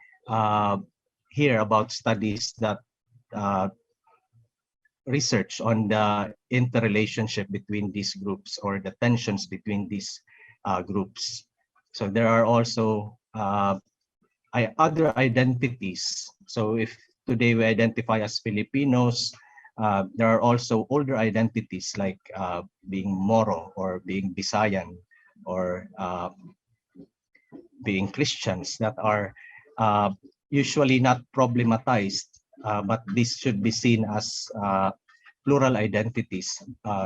E: hear about studies that research on the interrelationship between these groups or the tensions between these groups. So there are also other identities. So if today we identify as Filipinos, there are also older identities like being Moro or being Visayan or being Christians that are usually not problematized, but this should be seen as plural identities.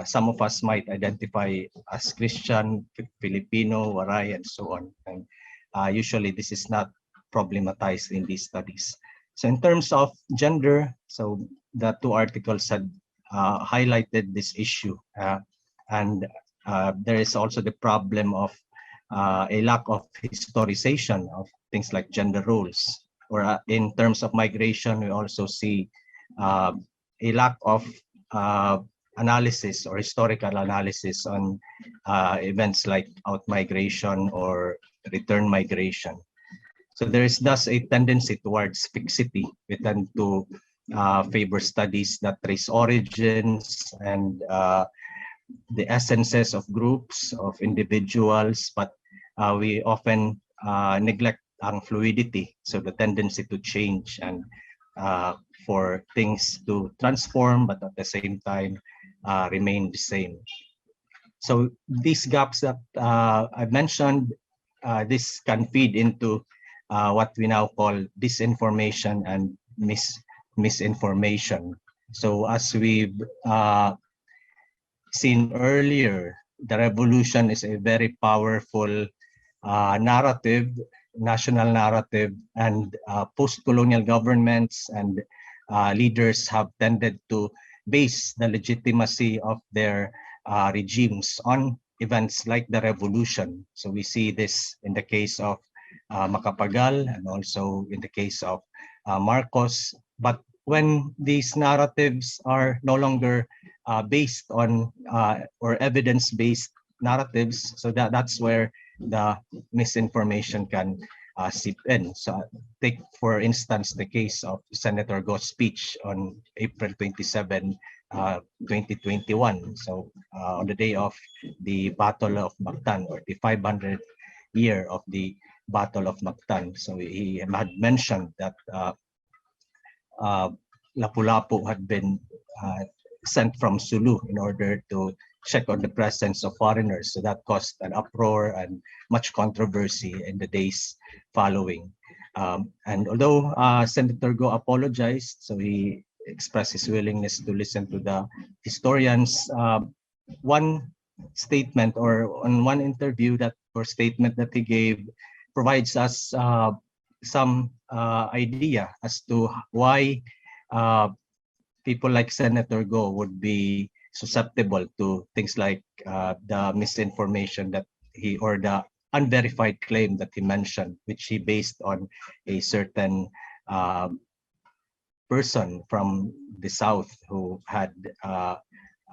E: Some of us might identify as Christian, Filipino, Waray, and so on. And usually this is not problematized in these studies. So in terms of gender, so the two articles had highlighted this issue. And there is also the problem of a lack of historization of things like gender roles. Or in terms of migration, we also see a lack of analysis or historical analysis on events like out-migration or return migration. So there is thus a tendency towards fixity. We tend to favor studies that trace origins and the essences of groups, of individuals, but we often neglect ang fluidity, so the tendency to change and for things to transform, but at the same time remain the same. So these gaps that I mentioned, this can feed into what we now call disinformation and misinformation. So as we've seen earlier, the revolution is a very powerful narrative, national narrative, and post-colonial governments and leaders have tended to base the legitimacy of their regimes on events like the revolution. So we see this in the case of Macapagal and also in the case of Marcos. But when these narratives are no longer based on or evidence-based narratives, so that's where the misinformation can seep in. So take, for instance, the case of Senator Go's speech on April 27, 2021. So on the day of the Battle of Mactan, or the 500th year of the Battle of Mactan. So he had mentioned that Lapu-Lapu had been sent from Sulu in order to check on the presence of foreigners. So that caused an uproar and much controversy in the days following. And although Senator Go apologized, so he expressed his willingness to listen to the historians, one statement or on one interview that or statement that he gave provides us some idea as to why people like Senator Go would be susceptible to things like the misinformation that he, or the unverified claim that he mentioned, which he based on a certain person from the South who had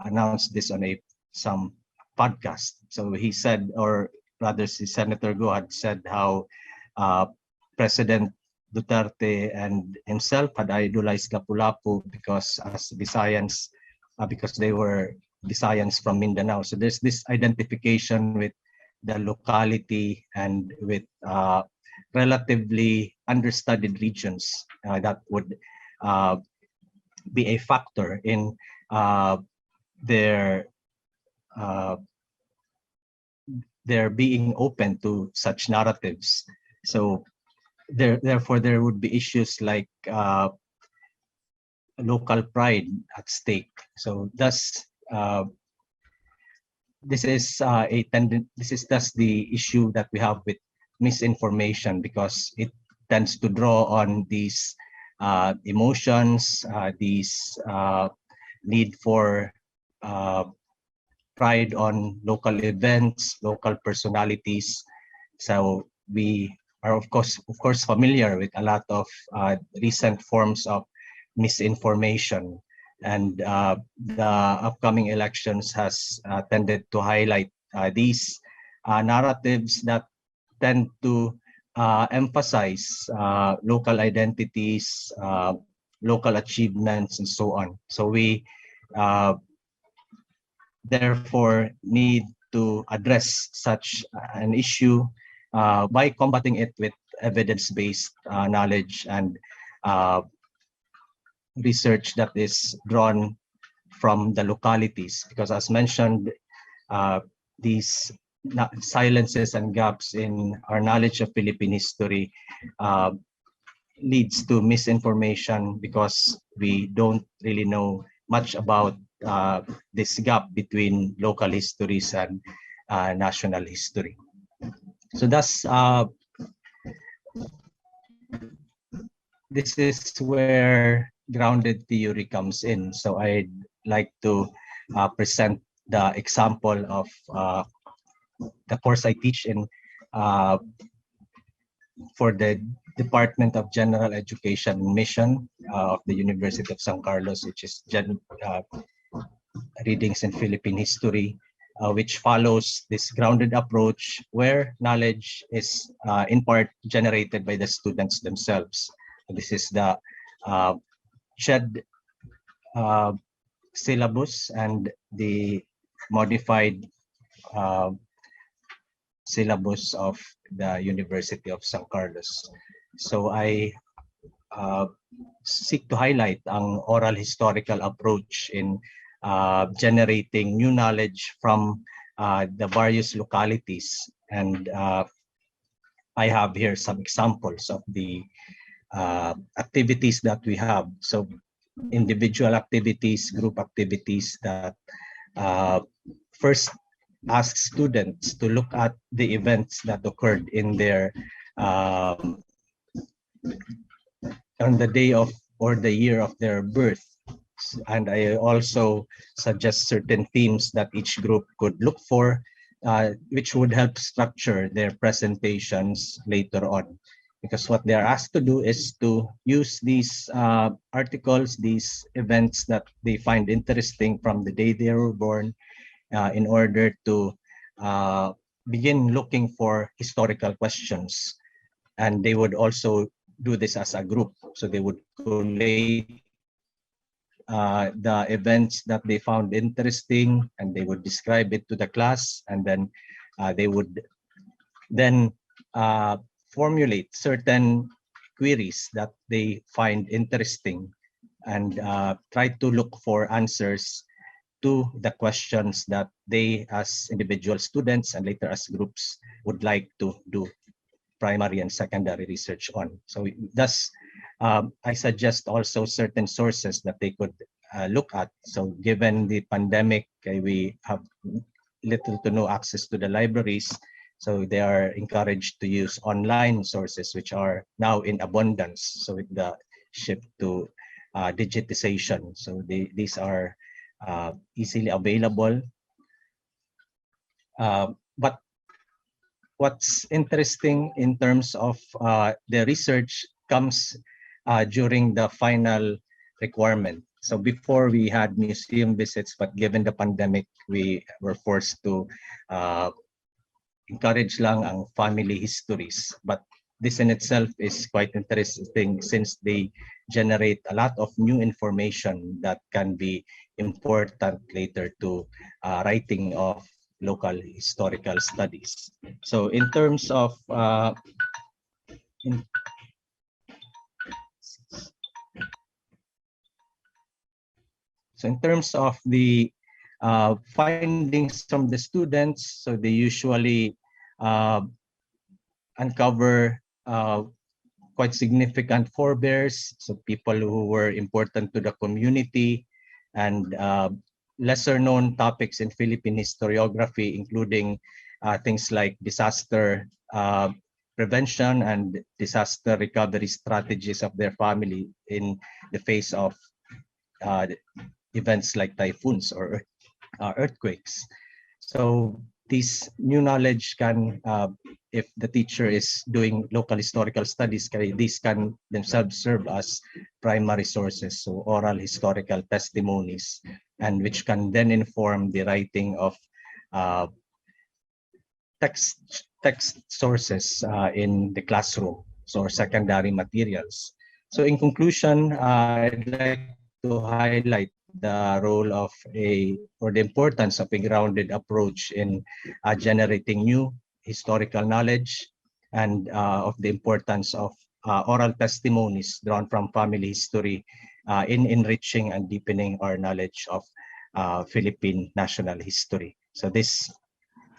E: announced this on some podcast. So he said, or rather Senator Go had said how President Duterte and himself had idolized Lapu-Lapu because as Visayans, because they were Visayans from Mindanao. So there's this identification with the locality and with relatively understudied regions that would be a factor in their being open to such narratives. So therefore, there would be issues like local pride at stake. So thus, this is this is thus the issue that we have with misinformation, because it tends to draw on these emotions, these need for pride on local events, local personalities. So we are of course familiar with a lot of recent forms of misinformation, and the upcoming elections has tended to highlight these narratives that tend to emphasize local identities, local achievements, and so on. So we therefore need to address such an issue by combating it with evidence-based knowledge and research that is drawn from the localities. Because as mentioned, these silences and gaps in our knowledge of Philippine history leads to misinformation, because we don't really know much about this gap between local histories and national history. So thus, this is where grounded theory comes in. So I'd like to present the example of the course I teach in for the Department of General Education and Mission of the University of San Carlos, which is Readings in Philippine History, which follows this grounded approach where knowledge is in part generated by the students themselves. This is the CHED syllabus and the modified syllabus of the University of San Carlos. So I seek to highlight ang oral historical approach in generating new knowledge from the various localities. And I have here some examples of the activities that we have. So individual activities, group activities that first ask students to look at the events that occurred in their on the day of or the year of their birth. And I also suggest certain themes that each group could look for, which would help structure their presentations later on. Because what they are asked to do is to use these articles, these events that they find interesting from the day they were born, in order to begin looking for historical questions. And they would also do this as a group. So they would collate the events that they found interesting, and they would describe it to the class, and then they would then formulate certain queries that they find interesting, and try to look for answers to the questions that they as individual students and later as groups would like to do primary and secondary research on. So thus, I suggest also certain sources that they could look at. So given the pandemic, we have little to no access to the libraries. So they are encouraged to use online sources, which are now in abundance. So with the shift to digitization, so these are easily available. But what's interesting in terms of the research comes during the final requirement. So before we had museum visits, but given the pandemic, we were forced to encourage lang ang family histories. But this in itself is quite interesting, since they generate a lot of new information that can be important later to writing of local historical studies. So in terms of the findings from the students, so they usually uncover quite significant forebears, so people who were important to the community, and lesser known topics in Philippine historiography, including things like disaster prevention and disaster recovery strategies of their family in the face of events like typhoons or earthquakes. So this new knowledge can, if the teacher is doing local historical studies, these can themselves serve as primary sources, so oral historical testimonies, and which can then inform the writing of text sources in the classroom, so secondary materials. So in conclusion, I'd like to highlight the role of or the importance of a grounded approach in generating new historical knowledge, and of the importance of oral testimonies drawn from family history in enriching and deepening our knowledge of Philippine national history. So this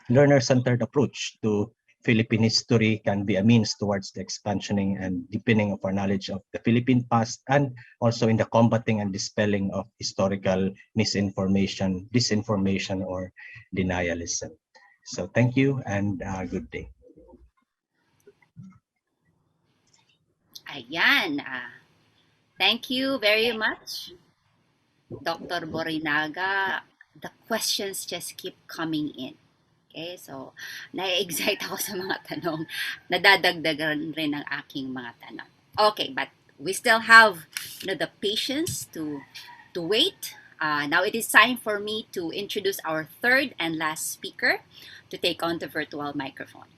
E: learner-centered approach to Philippine history can be a means towards the expansioning and deepening of our knowledge of the Philippine past, and also in the combating and dispelling of historical misinformation, disinformation, or denialism. So thank you and good day.
C: Ayan. Thank you very much, Dr. Borinaga. The questions just keep coming in. Okay, so na-excite ako sa mga tanong. Nadadagdagan rin ang aking mga tanong. Okay, but we still have the patience to wait. Now it is time for me to introduce our third and last speaker to take on the virtual microphone.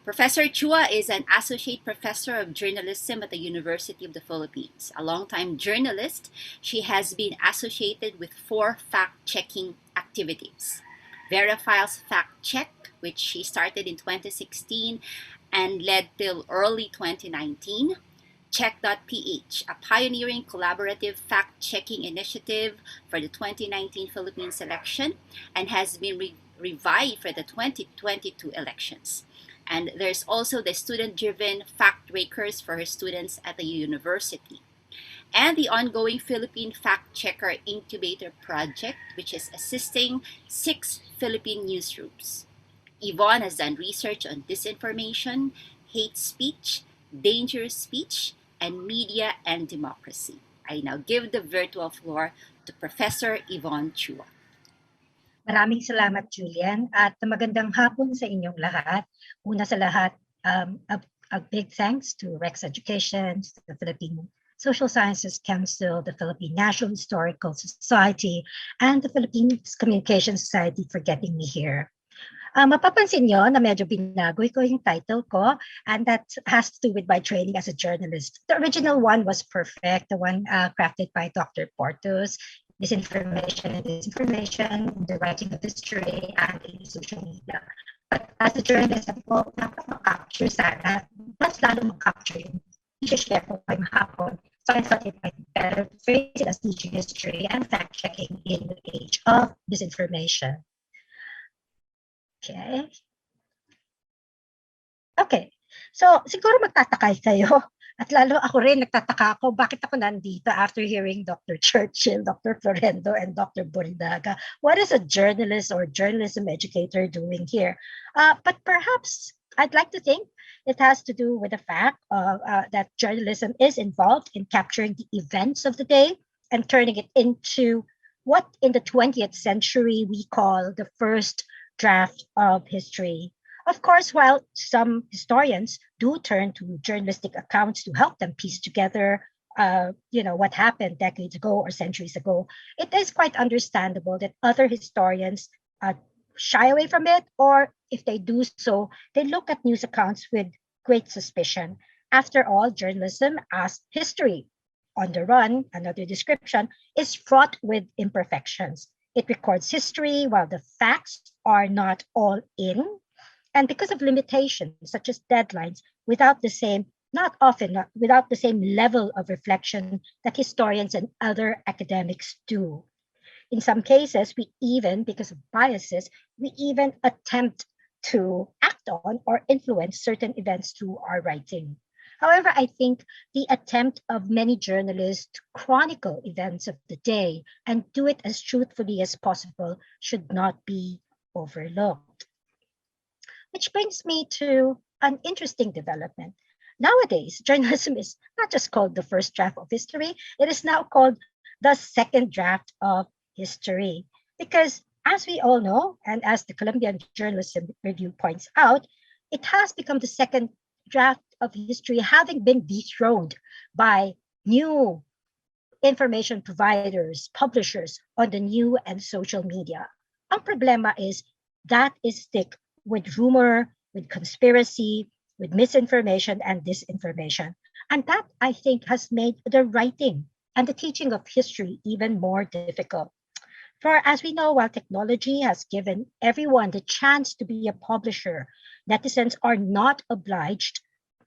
C: Professor Chua is an associate professor of journalism at the University of the Philippines. A longtime journalist, she has been associated with 4 fact-checking activities. Verifiles Fact Check, which she started in 2016 and led till early 2019. Check.ph, a pioneering collaborative fact-checking initiative for the 2019 Philippines election and has been revived for the 2022 elections. And there's also the student-driven Fact Rakers for her students at the university. And the ongoing Philippine Fact Checker Incubator Project, which is assisting 6 Philippine newsrooms. Yvonne has done research on disinformation, hate speech, dangerous speech, and media and democracy. I now give the virtual floor to Professor Yvonne Chua.
F: Maraming salamat, Julian, at magandang hapon sa inyong lahat. Una sa lahat, a big thanks to Rex Education, the Philippine Social Sciences Council, the Philippine National Historical Society, and the Philippine Communication Society for getting me here. Mapapansin nyo na medyo binago ko yung title ko, and that has to do with my training as a journalist. The original one was perfect, the one crafted by Dr. Portos, disinformation and disinformation, the writing of history, and in social media. But as a journalist, ako nakaka-capture sana, mas lalo mag-capture yung i-share ko kay mahapon. So I thought it might be better to phrase it as teaching history and fact-checking in the age of disinformation. Okay. So siguro magtataka kayo. At lalo ako rin, nagtataka ako, bakit ako nandito after hearing Dr. Churchill, Dr. Florendo, and Dr. Borinaga? What is a journalist or journalism educator doing here? But perhaps I'd like to think it has to do with the fact that journalism is involved in capturing the events of the day and turning it into what in the 20th century we call the first draft of history. Of course, while some historians do turn to journalistic accounts to help them piece together, what happened decades ago or centuries ago, it is quite understandable that other historians shy away from it, or if they do so, they look at news accounts with great suspicion. After all, journalism as history on the run, another description, is fraught with imperfections. It records history while the facts are not all in. And because of limitations such as deadlines, without the same level of reflection that historians and other academics do. In some cases, because of biases, we even attempt to act on or influence certain events through our writing. However, I think the attempt of many journalists to chronicle events of the day and do it as truthfully as possible should not be overlooked. Which brings me to an interesting development. Nowadays, journalism is not just called the first draft of history, it is now called the second draft of history. Because as we all know, and as the Columbian Journalism Review points out, it has become the second draft of history, having been dethroned by new information providers, publishers on the new and social media. Ang problema is that is thick with rumor, with conspiracy, with misinformation and disinformation. And that, I think, has made the writing and the teaching of history even more difficult. For as we know, while technology has given everyone the chance to be a publisher, netizens are not obliged,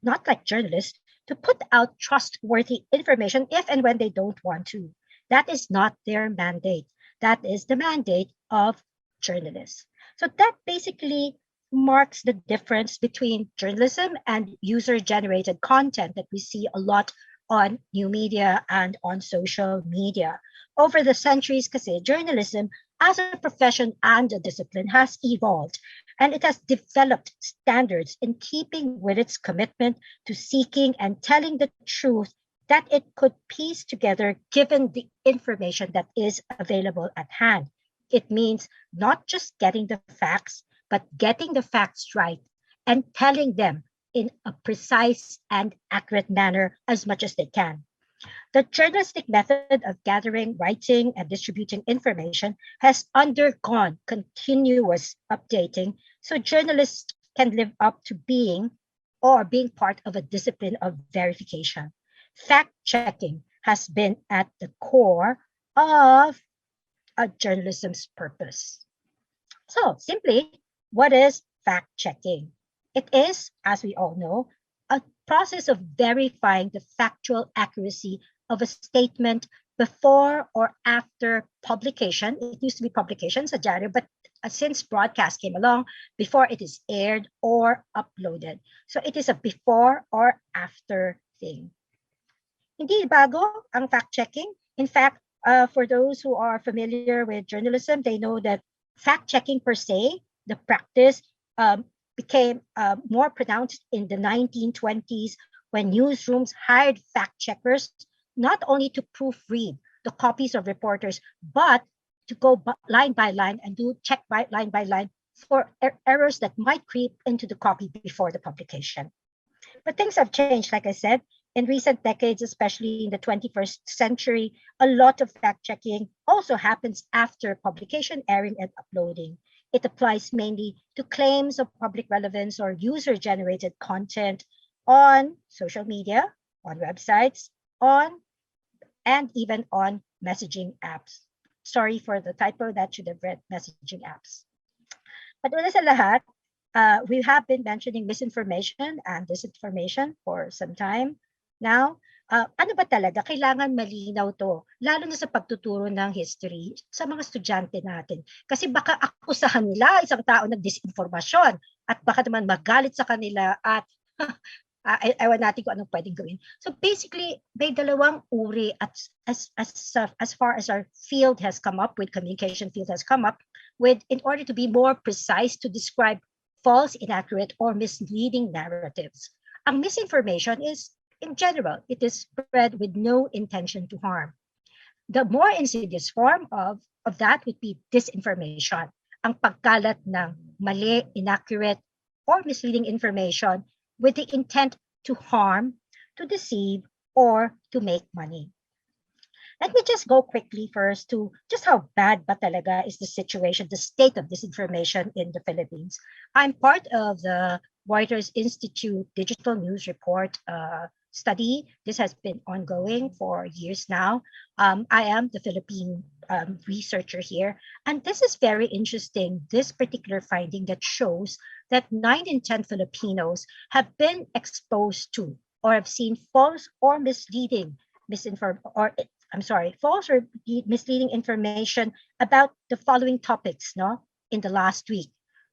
F: not like journalists, to put out trustworthy information if and when they don't want to. That is not their mandate. That is the mandate of journalists. So that basically marks the difference between journalism and user-generated content that we see a lot on new media and on social media. Over the centuries, kasi journalism as a profession and a discipline has evolved, and it has developed standards in keeping with its commitment to seeking and telling the truth that it could piece together given the information that is available at hand. It means not just getting the facts, but getting the facts right and telling them in a precise and accurate manner as much as they can. The journalistic method of gathering, writing, and distributing information has undergone continuous updating, so journalists can live up to being or being part of a discipline of verification. Fact checking has been at the core of a journalism's purpose. So, simply, what is fact checking? It is, as we all know, a process of verifying the factual accuracy of a statement before or after publication. It used to be publication sa dyaryo, but since broadcast came along, before it is aired or uploaded. So it is a before or after thing. Hindi bago ang fact-checking. In fact, for those who are familiar with journalism, they know that fact-checking per se, the practice, became more pronounced in the 1920s when newsrooms hired fact checkers not only to proofread the copies of reporters, but to go line by line and do check line by line for errors that might creep into the copy before the publication. But things have changed, like I said. In recent decades, especially in the 21st century, a lot of fact checking also happens after publication, airing, and uploading. It applies mainly to claims of public relevance or user-generated content on social media, on websites, on and even on messaging apps. Sorry for the typo, that should have read messaging apps. But una sa lahat, we have been mentioning misinformation and disinformation for some time now. Ano ba talaga? Kailangan malinaw to, lalo na sa pagtuturo ng history sa mga estudyante natin. Kasi baka akusahan nila isang tao ng disinformasyon at baka naman magalit sa kanila at ewan natin kung anong pwedeng gawin. So basically, may dalawang uri at as far as our field has come up with, communication field has come up with, in order to be more precise to describe false, inaccurate, or misleading narratives. Ang misinformation is, in general, it is spread with no intention to harm. The more insidious form of that would be disinformation, ang pagkalat ng mali, inaccurate, or misleading information with the intent to harm, to deceive, or to make money. Let me just go quickly first to just how bad ba talaga is the situation, the state of disinformation in the Philippines. I'm part of the Reuters Institute Digital News Report study. This has been ongoing for years now. I am the Philippine researcher here, and this is very interesting, this particular finding that shows that 9 in 10 Filipinos have been exposed to or have seen false or misleading false or misleading information about the following topics, no, in the last week: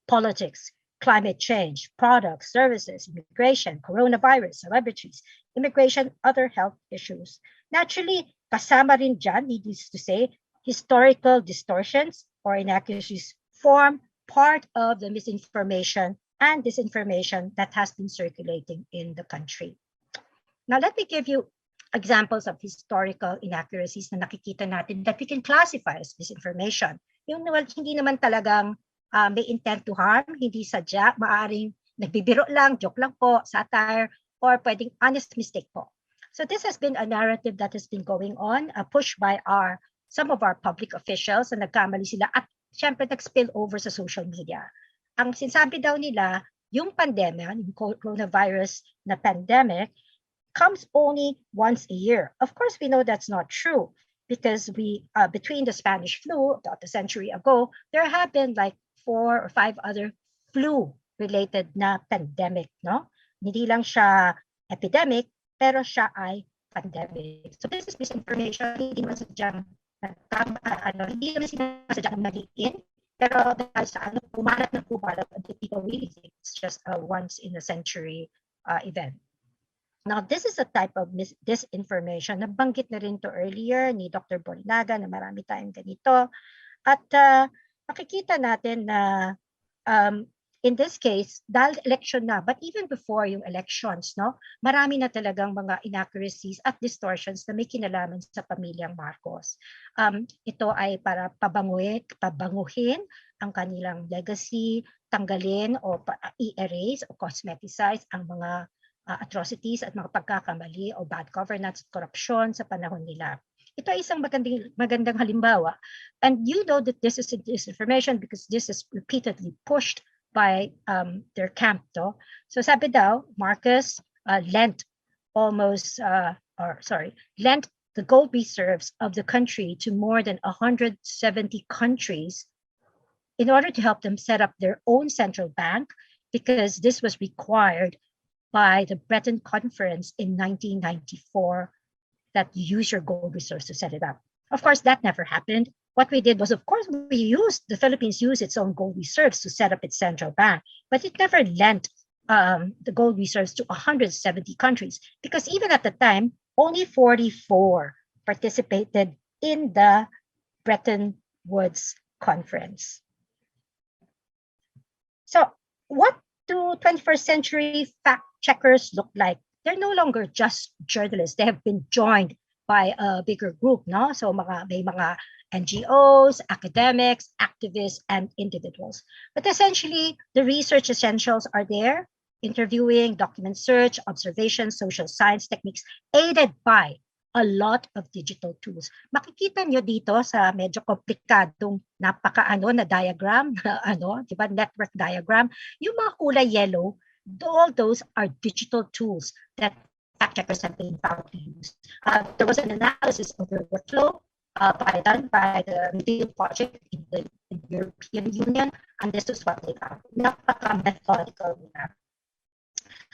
F: politics, climate change, products, services, immigration, coronavirus, celebrities, immigration, other health issues. Naturally, kasama rin dyan, needless to say, historical distortions or inaccuracies form part of the misinformation and disinformation that has been circulating in the country. Now, let me give you examples of historical inaccuracies na nakikita natin that we can classify as misinformation. Yung hindi naman talagang may intent to harm, hindi sadya, maaring nagbibiro lang, joke lang po, satire, or pwedeng honest mistake po. So this has been a narrative that has been going on, pushed by some of our public officials na nagkamali sila at syempre nag-spill over sa social media. Ang sinasabi daw nila, yung pandemya, yung coronavirus na pandemic, comes only once a year. Of course, we know that's not true because between the Spanish flu about a century ago, there have been like 4 or 5 other flu-related na pandemic, no? Hindi lang siya epidemic, pero siya ay pandemic. So this is misinformation. Hindi naman sadyang hindi naman sinasadyang maliin, pero dahil sa pumalat na pumalat, the people really think it's just a once in a century event. Now, this is a type of disinformation. Nabanggit na rin to earlier ni Dr. Borinaga na marami tayong ganito. At makikita natin na in this case, dahil election na, but even before yung elections, no, marami na talagang mga inaccuracies at distortions na may kinalaman sa pamilyang Marcos. Ito ay para pabanguhin ang kanilang legacy, tanggalin o i-erase o cosmeticize ang mga atrocities at mga pagkakamali o bad governance at korupsyon sa panahon nila. Ito ay isang magandang halimbawa. And you know that this is disinformation because this is repeatedly pushed by their camp. So sabi daw, Marcos lent the gold reserves of the country to more than 170 countries in order to help them set up their own central bank because this was required by the Bretton Conference in 1994 that you use your gold reserves to set it up. Of course, that never happened. What we did was, of course, the Philippines used its own gold reserves to set up its central bank, but it never lent the gold reserves to 170 countries because even at the time, only 44 participated in the Bretton Woods Conference. So what do 21st century fact checkers look like? They're no longer just journalists. They have been joined by a bigger group, no? So may mga NGOs, academics, activists, and individuals. But essentially, the research essentials are there, interviewing, document search, observation, social science techniques, aided by a lot of digital tools. Makikita nyo dito sa medyo komplikadong na diagram, di ba, network diagram, yung mga kulay yellow, all those are digital tools that fact checkers have been found to use. There was an analysis of their workflow done by the Reveal project in the European Union, and this is what they found. Napaka-methodical na.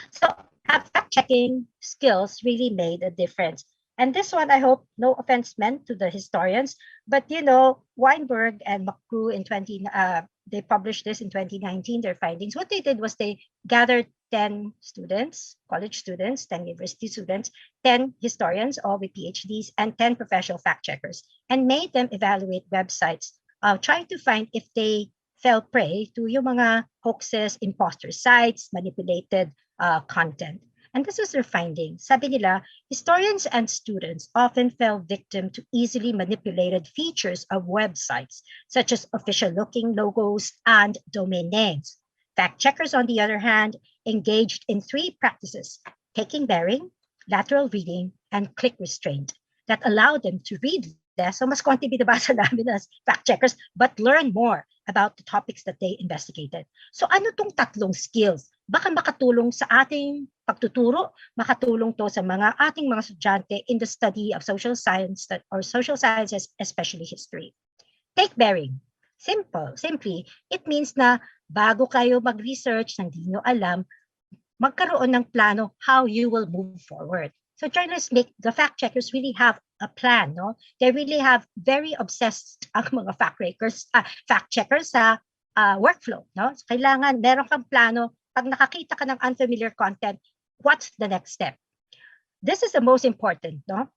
F: So fact-checking skills really made a difference. And this one, I hope, no offense meant to the historians, but Weinberg and McGrew they published this in 2019, their findings. What they did was they gathered 10 students, college students, 10 university students, 10 historians, all with PhDs, and 10 professional fact checkers, and made them evaluate websites, trying to find if they fell prey to yung mga hoaxes, imposter sites, manipulated content. And this is their finding. Sabi nila, historians and students often fell victim to easily manipulated features of websites, such as official-looking logos and domain names. Fact checkers, on the other hand, engaged in 3 practices: taking bearing, lateral reading, and click restraint that allowed them to read less, so mas konti binabasa namin as fact checkers, but learn more about the topics that they investigated. So ano tong tatlong skills? Baka makatulong sa ating pagtuturo, makatulong to sa ating mga estudyante in the study of social science or social sciences, especially history. Take bearing. Simply, it means na bago kayo mag-research ng di nyo alam, magkaroon ng plano how you will move forward. So journalists the fact checkers really have a plan, no? They really have very obsessed ang mga fact checkers sa workflow, no? So kailangan meron kang plano. Pag nakakita ka ng unfamiliar content, what's the next step? This is the most important, no?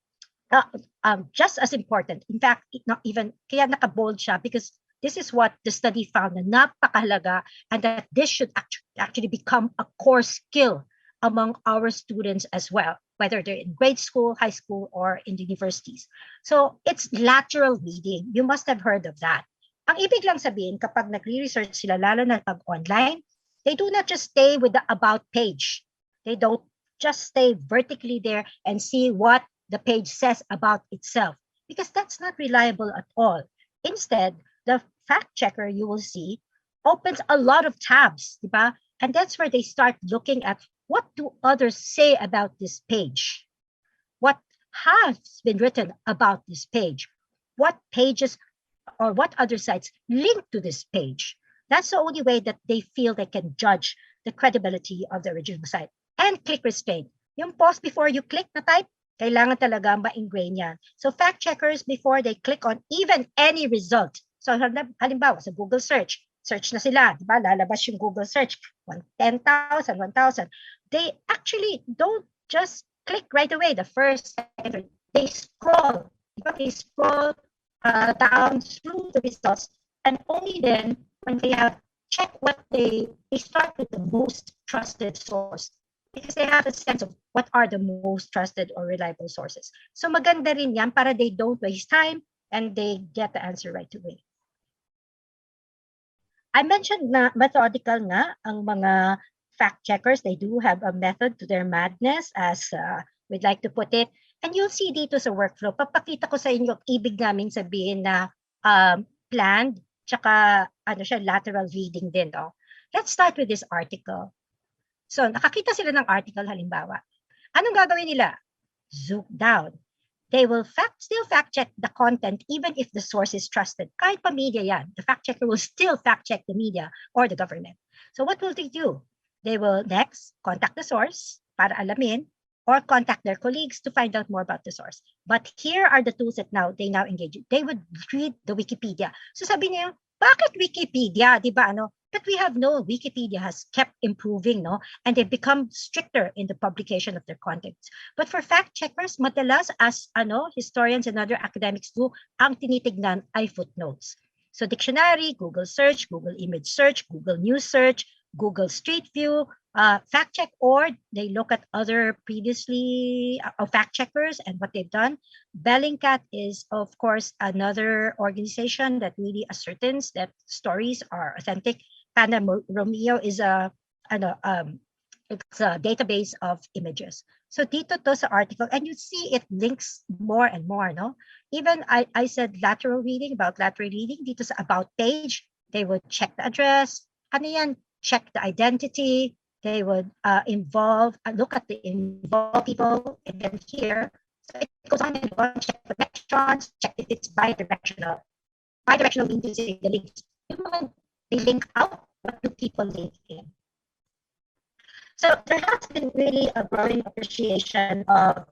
F: Just as important. In fact, not even, kaya naka-bold siya because this is what the study found na napakahalaga and that this should actually become a core skill among our students as well, whether they're in grade school, high school, or in the universities. So it's lateral reading. You must have heard of that. Ang ibig lang sabihin, kapag nagre-research sila, lalo na pag online, they do not just stay with the about page. They don't just stay vertically there and see what the page says about itself, because that's not reliable at all. Instead, the fact checker, you will see, opens a lot of tabs, diba? And that's where they start looking at what do others say about this page? What has been written about this page? What pages or what other sites link to this page? That's the only way that they feel they can judge the credibility of the original site. And click restraint. Yung pause before you click na type, kailangan talaga ma-ingrain yan. So fact checkers, before they click on even any result, so halimbawa sa Google search na sila, di ba? Lalabas yung Google search, 10,000, 1,000. They actually don't just click right away, the first, second, they scroll. They scroll down through the results, and only then, when they have checked what they start with the most trusted source, because they have a sense of what are the most trusted or reliable sources. So maganda rin yan para they don't waste time and they get the answer right away. I mentioned na methodical nga ang mga fact checkers. They do have a method to their madness, as we'd like to put it. And you'll see dito sa workflow, papakita ko sa inyo ang ibig namin sabihin na planned, tsaka ano siya, lateral reading din. No? Let's start with this article. So, nakakita sila ng article halimbawa. Anong gagawin nila? Zoom down. They will still fact check the content even if the source is trusted. Kahit pa media yan, the fact checker will still fact check the media or the government. So what will they do? They will next contact the source para alamin, or contact their colleagues to find out more about the source. But here are the tools that they now engage in. They would read the Wikipedia. So sabi niya, bakit Wikipedia? Di ba ano? But we have known Wikipedia has kept improving, no? And they've become stricter in the publication of their contents. But for fact checkers, madalas as historians and other academics do, ang tinitignan ay footnotes. So dictionary, Google search, Google image search, Google news search, Google Street View, fact check, or they look at other previously fact checkers and what they've done. Bellingcat is, of course, another organization that really ascertains that stories are authentic. Romeo is it's a database of images. So dito to sa article, and you see it links more and more, no? Even I said lateral reading, about lateral reading, dito sa about page, they would check the address, ano yan, check the identity, they would look at the involved people, and then here, so it goes on and on, check the connections, check if it's bidirectional. Bidirectional means using the links. They link out, what do people link in? So there has been really a growing appreciation of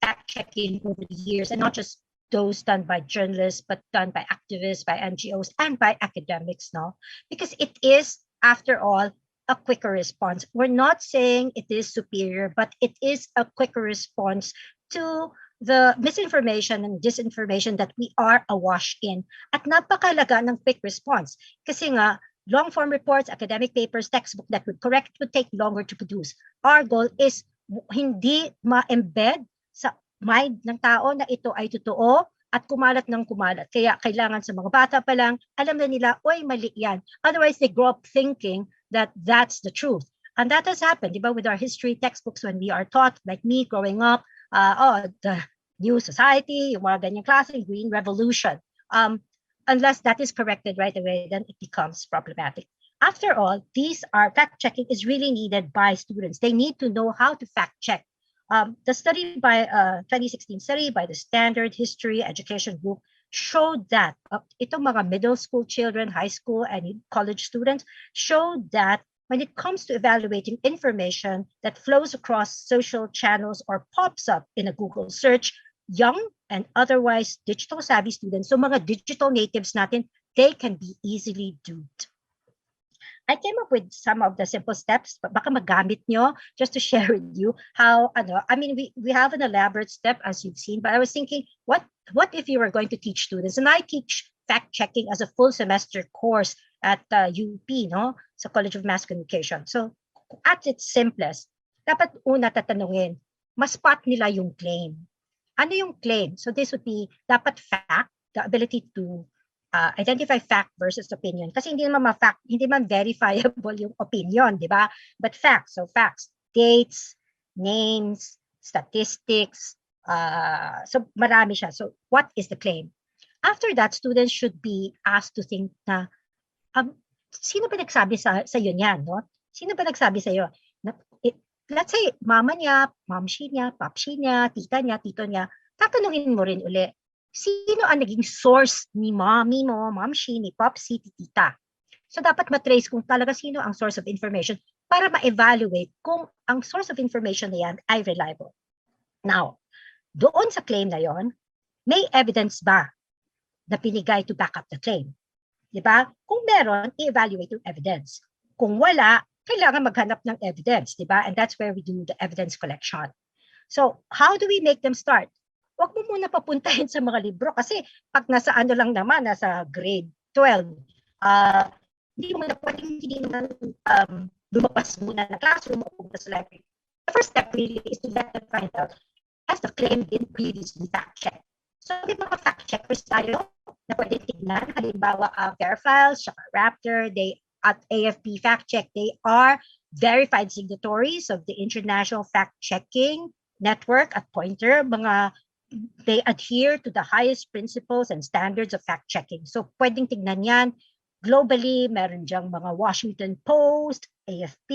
F: fact-checking over the years, and not just those done by journalists, but done by activists, by NGOs, and by academics now, because it is, after all, a quicker response. We're not saying it is superior, but it is a quicker response to the misinformation and disinformation that we are awash in. At napakalaga ng quick response. Kasi nga, long-form reports, academic papers, textbook that would correct would take longer to produce. Our goal is hindi ma-embed sa mind ng tao na ito ay totoo at kumalat ng kumalat. Kaya kailangan sa mga bata pa lang, alam na nila, oy, mali yan. Otherwise, they grow up thinking that that's the truth. And that has happened, diba, with our history textbooks when we are taught, like me growing up, the New Society, yung mga ganyang klase, Green Revolution. Unless that is corrected right away, then it becomes problematic. After all, fact-checking is really needed by students. They need to know how to fact-check. The study by 2016 study by the Standard History Education Group showed that itong mga middle school children, high school, and college students showed that when it comes to evaluating information that flows across social channels or pops up in a Google search, young and otherwise digital savvy students, so mga digital natives natin, they can be easily duped. I came up with some of the simple steps, but baka magamit nyo just to share with you how, I mean, we have an elaborate step as you've seen, but I was thinking, what if you were going to teach students? And I teach fact checking as a full semester course at UP, no? Sa College of Mass Communication. So at its simplest, dapat una tatanungin, ma-spot nila yung claim. Ano yung claim? So this would be dapat fact, the ability to identify fact versus opinion. Kasi hindi naman ma-fact, hindi man verifiable yung opinion, di ba? But facts, so facts, dates, names, statistics, so marami siya. So what is the claim? After that, students should be asked to think na, sino ba nagsabi sa iyo niyan, no? Sino ba nagsabi sa iyo? Let's say, mama niya, momshi niya, papshi niya, tita niya, tito niya, tatanungin mo rin uli, sino ang naging source ni mommy mo, momshi, ni popsi, tita? So dapat matrace kung talaga sino ang source of information para ma-evaluate kung ang source of information na yan ay reliable. Now, doon sa claim na yon, may evidence ba na pinigay to back up the claim? Diba? Kung meron, i-evaluate yung evidence. Kung wala, kailangan maghanap ng evidence, diba? And that's where we do the evidence collection. So, how do we make them start? Huwag mo muna papuntahin sa mga libro kasi pag nasa ano lang naman, nasa grade 12, hindi mo na pwedeng hindi naman lumabas muna na classroom o pumunta sa library. The first step really is to let them find out has the claim been previously fact-checked. So, may mga fact-checkers tayo na pwedeng tignan. Halimbawa, Verifiles, Raptor, they at AFP Fact Check, they are verified signatories of the International Fact-Checking Network at Pointer. They adhere to the highest principles and standards of fact-checking. So pwedeng tignan yan. Globally, meron diyang mga Washington Post, AFP,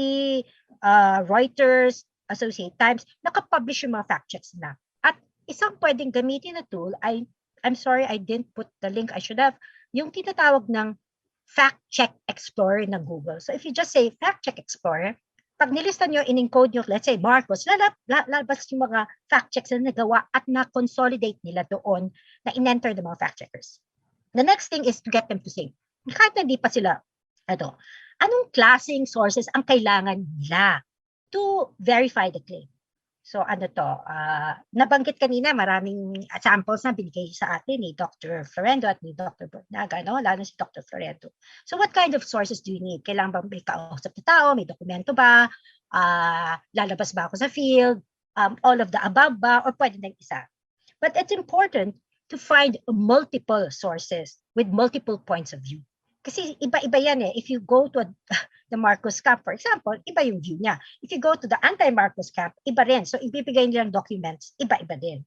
F: Reuters, Associated Times, nakapublish yung mga fact-checks na. At isang pwedeng gamitin na tool ay, I'm sorry, I didn't put the link, I should have, yung tinatawag ng Fact Check Explorer ng Google. So if you just say Fact Check Explorer, pag nilista nyo, in-encode nyo, let's say Marcos, lalabas yung mga fact checks na nagawa at na-consolidate nila doon na in-enter ng mga fact checkers. The next thing is to get them to think, kahit hindi pa sila, anong klaseng sources ang kailangan nila to verify the claim? So nabanggit kanina, maraming samples na binigay sa atin ni Dr. Florendo at ni Dr. Bornaga, no? Lalo si Dr. Florendo. So what kind of sources do you need? Kailangan ba may kausap na tao? May dokumento ba? Lalabas ba ako sa field? All of the above ba? Or pwede na isa? But it's important to find multiple sources with multiple points of view. Kasi iba-iba yan eh. If you go to the Marcos camp, for example, iba yung view niya. If you go to the anti-Marcos camp, iba rin. So, ibibigay nilang documents, iba-iba din.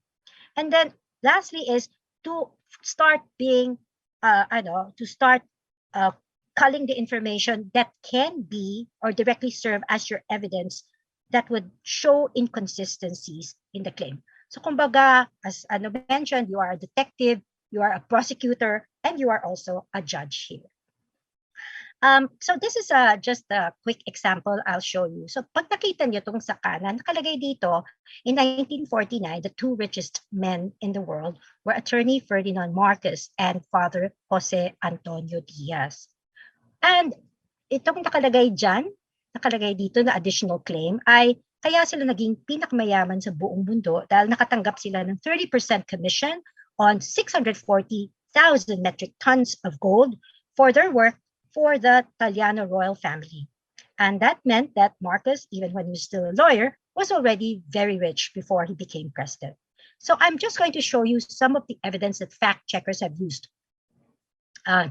F: And then, lastly is to start being, culling the information that can be or directly serve as your evidence that would show inconsistencies in the claim. So, kumbaga, as mentioned, you are a detective, you are a prosecutor, and you are also a judge here. So this is just a quick example I'll show you. So pag nakita niyo itong sa kanan, nakalagay dito, in 1949, the two richest men in the world were Attorney Ferdinand Marcos and Father Jose Antonio Diaz. And itong nakalagay dito na additional claim ay kaya sila naging pinakamayaman sa buong mundo dahil nakatanggap sila ng 30% commission on 640,000 metric tons of gold for their work for the Taliano royal family. And that meant that Marcos, even when he was still a lawyer, was already very rich before he became president. So I'm just going to show you some of the evidence that fact checkers have used.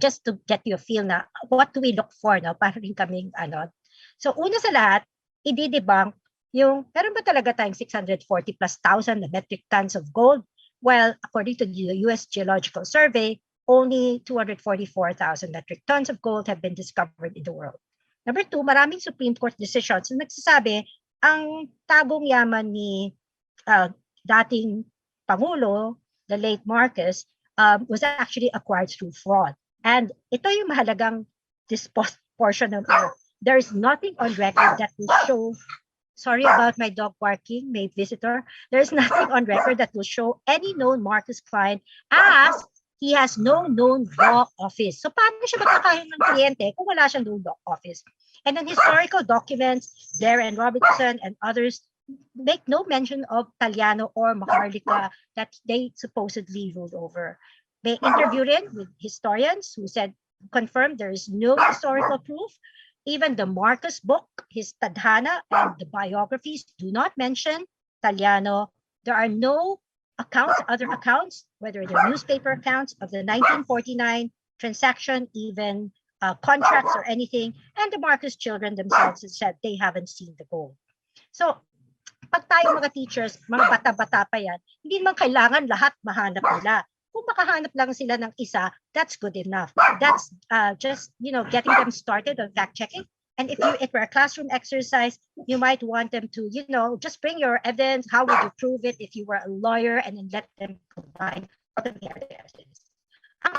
F: Just to get you a feel na what do we look for, no? Para rin kaming So una sa lahat, i-debunk yung, meron ba talaga tayong 640 plus thousand metric tons of gold? Well, according to the US Geological Survey, only 244,000 metric tons of gold have been discovered in the world. Number two, maraming Supreme Court decisions na nagsasabi ang tagong yaman ni dating Pangulo, the late Marcos, was actually acquired through fraud. And ito yung mahalagang portion of it. There is nothing on record that will show, sorry about my dog barking, may visitor. There is nothing on record that will show any known Marcos client as he has no known law office. So paano siya magkakahiram ng kliyente kung wala siyang known law office? And then historical documents, Darren Robertson and others make no mention of Taliano or Maharlika that they supposedly ruled over. They interviewed it with historians who said, confirmed there is no historical proof. Even the Marcus book, his Tadhana, and the biographies do not mention Taliano. There are no accounts, other accounts, whether they're newspaper accounts of the 1949 transaction, even contracts or anything. And the Marcus children themselves have said they haven't seen the gold. So, pag tayo mga teachers, mga bata-bata pa yan, hindi naman kailangan lahat mahanap nila. Kung makahanap lang sila ng isa, that's good enough. That's just, getting them started on fact-checking. And if it were a classroom exercise, you might want them to, just bring your evidence. How would you prove it if you were a lawyer? And then let them combine all the evidence. Ang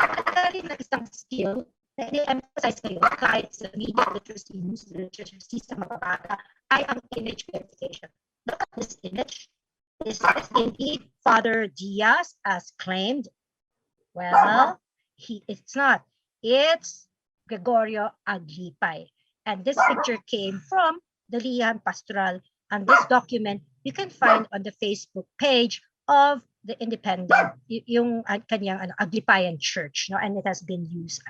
F: rin ng isang skill na i-emphasize kayo kahit sa media literacy, news literacy sa mga bata ay ang image verification. Look at this image. Is this indeed Father Diaz as claimed? Well, it's not. It's Gregorio Aglipay. And this picture came from the Lihan Pastoral. And this document you can find on the Facebook page of the Independent, yung kanyang Aglipayan Church, and it has been used.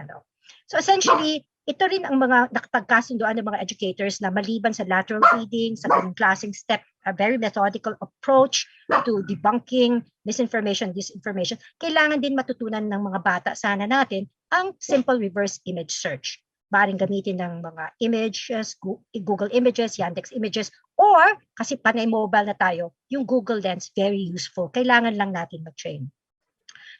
F: So essentially, ito rin ang mga nakapagkasunduan ng mga educators na maliban sa lateral reading, sa ganung klaseng step, a very methodical approach to debunking misinformation, disinformation, kailangan din matutunan ng mga bata sana natin ang simple reverse image search. Maring gamitin ng mga images, Google Images, Yandex Images, or kasi panay mobile na tayo, yung Google Lens, very useful. Kailangan lang natin mag-train.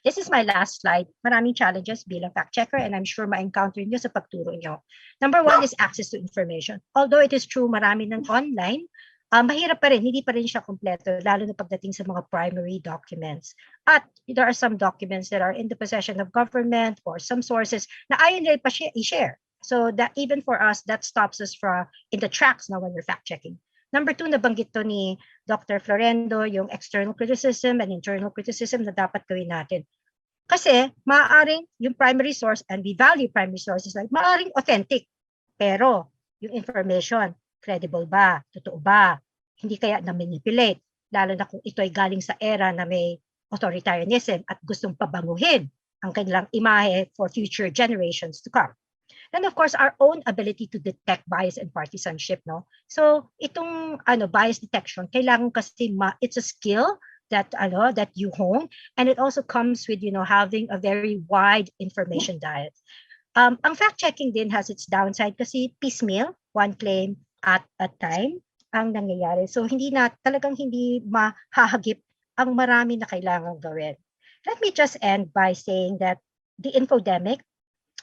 F: This is my last slide. Maraming challenges bilang fact checker and I'm sure ma-encounter nyo sa pagturo nyo. Number one is access to information. Although it is true marami ng online, mahirap pa rin, hindi pa rin siya kompleto, lalo na pagdating sa mga primary documents. At there are some documents that are in the possession of government or some sources na ayaw nila i-share. So that even for us, that stops us from in the tracks now when we're fact checking. Number two, nabanggit to ni Dr. Florendo, yung external criticism and internal criticism na dapat gawin natin. Kasi maaaring yung primary source, and we value primary sources, like maaaring authentic. Pero yung information, credible ba? Totoo ba? Hindi kaya na-manipulate. Lalo na kung ito ay galing sa era na may authoritarianism at gustong pabanguhin ang kanilang imahe for future generations to come. And of course, our own ability to detect bias and partisanship, no? So, itong bias detection, kailangan kasi it's a skill that you hone, and it also comes with having a very wide information diet. Ang fact-checking din has its downside kasi piecemeal, one claim at a time ang nangyayari. So, talagang hindi mahahagip ang marami na kailangan gawin. Let me just end by saying that the infodemic,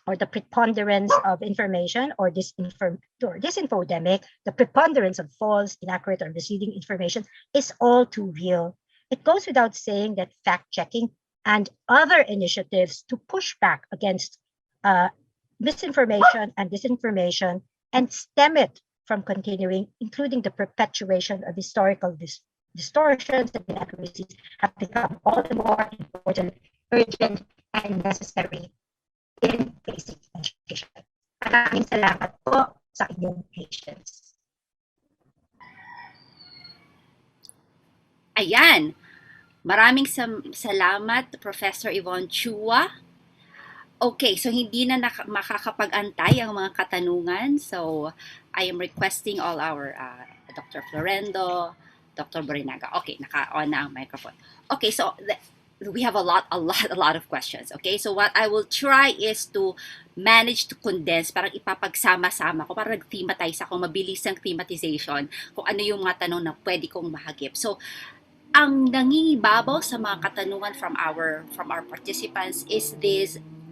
F: or the preponderance of information, or disinfodemic, the preponderance of false, inaccurate, or misleading information is all too real. It goes without saying that fact-checking and other initiatives to push back against misinformation and disinformation and stem it from continuing, including the perpetuation of historical distortions and inaccuracies, have become all the more important, urgent, and necessary in basic education. Maraming salamat po sa inyong patience.
C: Ayan. Maraming salamat, Professor Yvonne Chua. Okay, so hindi na makakapag-antay ang mga katanungan. So, I am requesting all our Dr. Florendo, Dr. Borinaga. Okay, naka-on na ang microphone. Okay, so we have a lot of questions. Okay, so what I will try is to manage to condense, parang ipapagsama-sama ko, parang nag-thematize ako, mabilis ang thematization, kung ano yung mga tanong na pwede kong mahagip. So, ang nangingibabaw sa mga katanungan from our participants is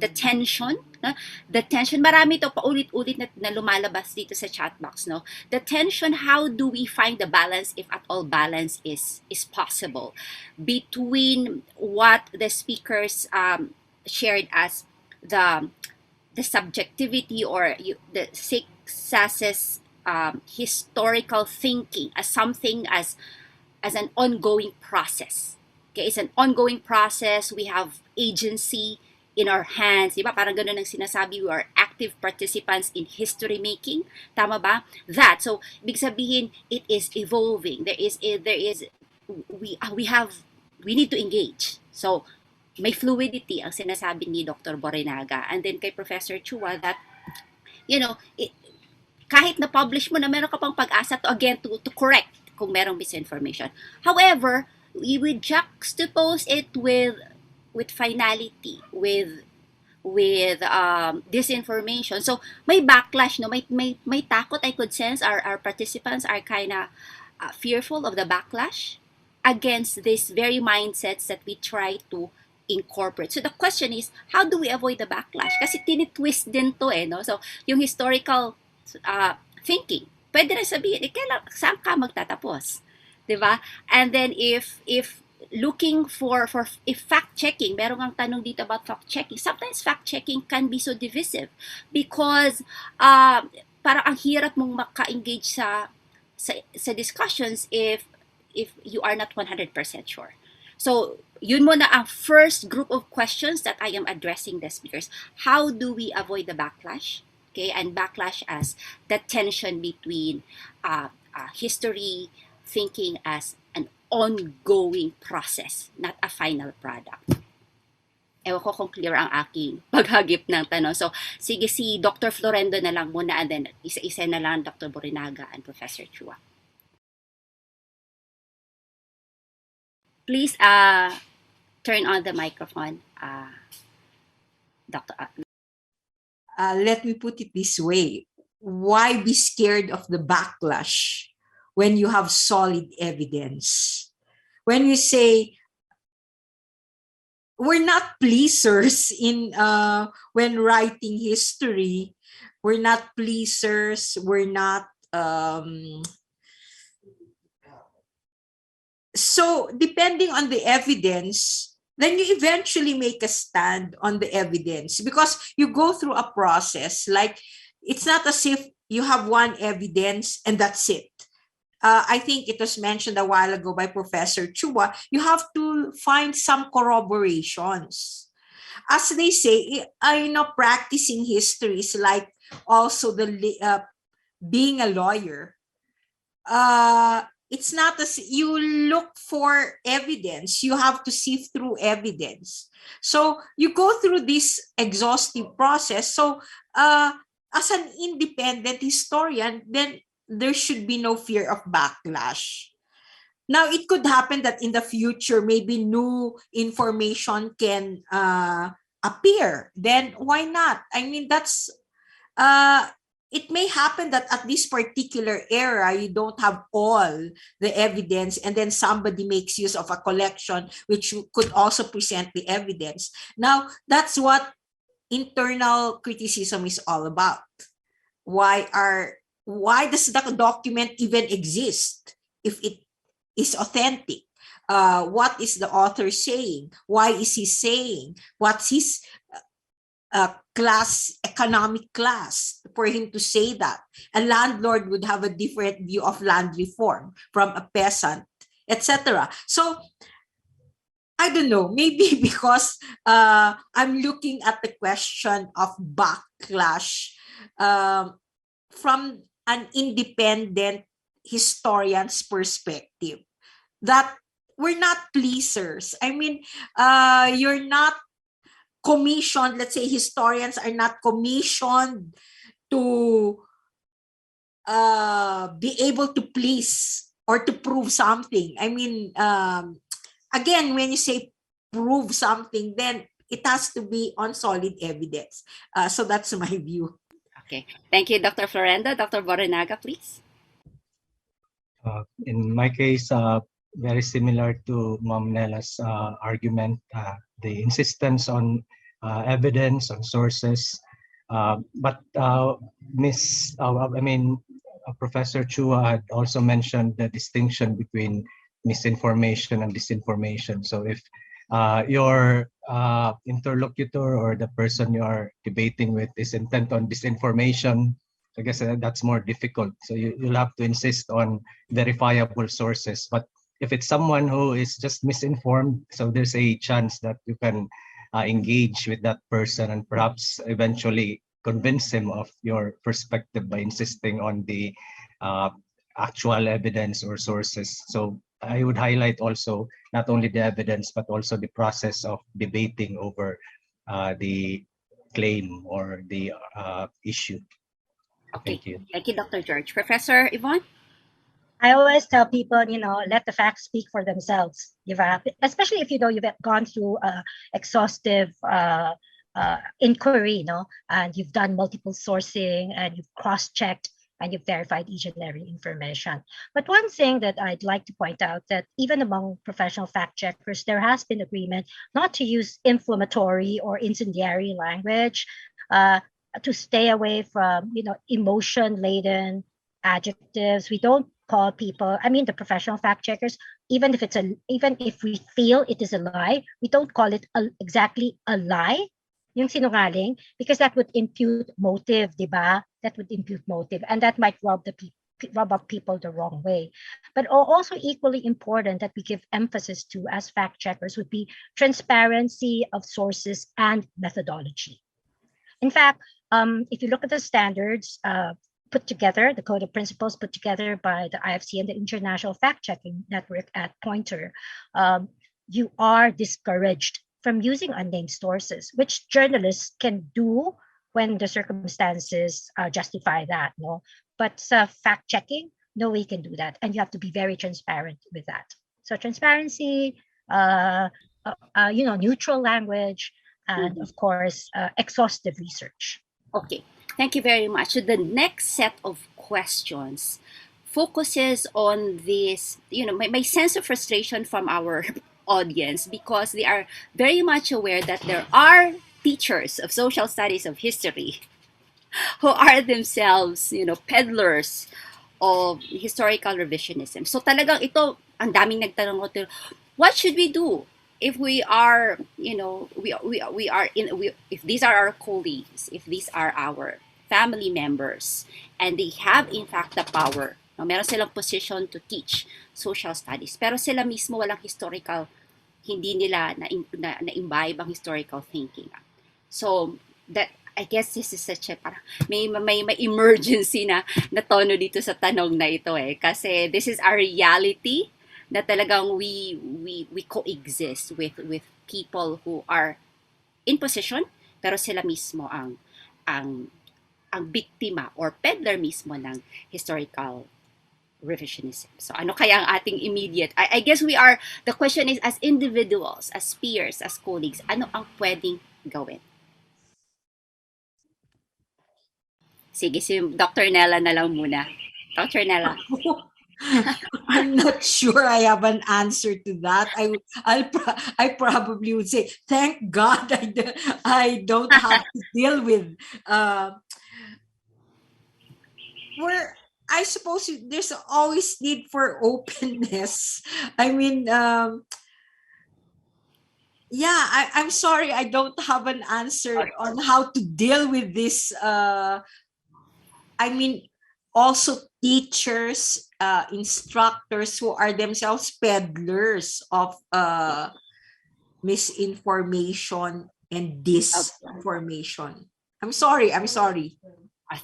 C: the tension, no? The tension, marami to paulit-ulit na lumalabas dito sa chat box, no? The tension, how do we find the balance, if at all balance is possible, between what the speakers shared as the subjectivity or the successes, historical thinking as something as an ongoing process. Okay, it's an ongoing process. We have agency in our hands, di ba? Parang ganun ang sinasabi, we are active participants in history making. Tama ba? That. So, ibig sabihin, it is evolving. We need to engage. So, may fluidity ang sinasabi ni Dr. Borinaga. And then kay Professor Chua that, kahit na-publish mo na, meron ka pang pag-asa to correct kung merong misinformation. However, we would juxtapose it with finality, with disinformation. So may backlash, no, may takot. I could sense our participants are kind of fearful of the backlash against these very mindsets that we try to incorporate. So the question is, how do we avoid the backlash? Kasi tinitwist din to no. So yung historical thinking, pwede na sabihin, saan ka magtatapos? Diba? And then if looking for if fact checking, meron ang tanong dito about fact checking. Sometimes fact checking can be so divisive because parang ang hirap mong maka-engage sa discussions if you are not 100% sure. So yun muna ang first group of questions that I am addressing the speakers. How do we avoid the backlash? Okay, and backlash as the tension between history thinking as an ongoing process, not a final product. Ewan ko kung clear ang aking paghagip ng tanong. So, sige, si Dr. Florendo na lang muna and then isa-isa na lang Dr. Borinaga and Professor Chua. Please turn on the microphone, Dr.
D: Let me put it this way. Why be scared of the backlash when you have solid evidence? When you say, we're not pleasers in when writing history, we're not pleasers, we're not so depending on the evidence, then you eventually make a stand on the evidence because you go through a process. Like, it's not as if you have one evidence and that's it. I think it was mentioned a while ago by Professor Chua, you have to find some corroborations. As they say, practicing history is like also being a lawyer. It's not as you look for evidence, you have to sift through evidence. So you go through this exhaustive process. So as an independent historian, then there should be no fear of backlash. Now, it could happen that in the future, maybe new information can appear. Then why not? I mean, that's it may happen that at this particular era, you don't have all the evidence, and then somebody makes use of a collection which could also present the evidence. Now, that's what internal criticism is all about. Why does the document even exist if it is authentic? What is the author saying? Why is he saying? What's his economic class for him to say that? A landlord would have a different view of land reform from a peasant, etc. So I don't know, maybe because I'm looking at the question of backlash from an independent historian's perspective, that we're not pleasers. I mean, you're not commissioned, let's say historians are not commissioned to be able to please or to prove something. I mean, again, when you say prove something, then it has to be on solid evidence. So that's my view.
C: Okay, thank you, Dr. Florendo. Dr. Borinaga, please.
E: In my case, very similar to Ma'am Nella's argument, the insistence on evidence, on sources. But Professor Chua had also mentioned the distinction between misinformation and disinformation. So if your interlocutor or the person you are debating with is intent on disinformation, I guess that's more difficult. So you'll have to insist on verifiable sources. But if it's someone who is just misinformed, so there's a chance that you can engage with that person and perhaps eventually convince him of your perspective by insisting on the actual evidence or sources. So I would highlight also not only the evidence, but also the process of debating over the claim or the issue.
C: Okay.
E: Thank you.
C: Thank you, Dr. George. Professor Yvonne?
F: I always tell people, let the facts speak for themselves. Especially if you've gone through exhaustive inquiry, and you've done multiple sourcing and you've cross-checked and you've verified each and every information. But one thing that I'd like to point out that even among professional fact checkers, there has been agreement not to use inflammatory or incendiary language, to stay away from, emotion-laden adjectives. We don't call people, the professional fact checkers, even if we feel it is a lie, we don't call it exactly a lie, yung sinungaling, because that would impute motive, diba? That would impute motive, and that might rub up people the wrong way. But also equally important that we give emphasis to as fact checkers would be transparency of sources and methodology. In fact, if you look at the standards put together, the code of principles put together by the IFC and the International Fact-Checking Network at Pointer, you are discouraged from using unnamed sources, which journalists can do when the circumstances justify that. No, but fact-checking, no way can do that, and you have to be very transparent with that. So transparency, neutral language, and of course, exhaustive research.
C: Okay, thank you very much. So the next set of questions focuses on this, my sense of frustration from our audience, because they are very much aware that there are teachers of social studies of history who are themselves, peddlers of historical revisionism. So talagang ito, ang daming nagtanong ko, what should we do if we are, if these are our colleagues, if these are our family members, and they have in fact the power, meron silang position to teach social studies, pero sila mismo walang historical, hindi nila na-imbibe ang historical thinking. So that, I guess this is such a parang may emergency na tono dito sa tanong na ito kasi this is our reality na talagang we coexist with people who are in position pero sila mismo ang biktima or peddler mismo ng historical revisionism. So ano kaya ang ating immediate, I guess the question is, as individuals, as peers, as colleagues, ano ang pwedeng gawin? Sige, si Dr. Nella na lang muna. Dr. Nella.
D: I'm not sure I have an answer to that. I probably would say, thank God I don't have to deal with where I suppose there's always need for openness. I mean, I'm sorry I don't have an answer on how to deal with this. Also teachers, instructors who are themselves peddlers of misinformation and disinformation. I'm sorry.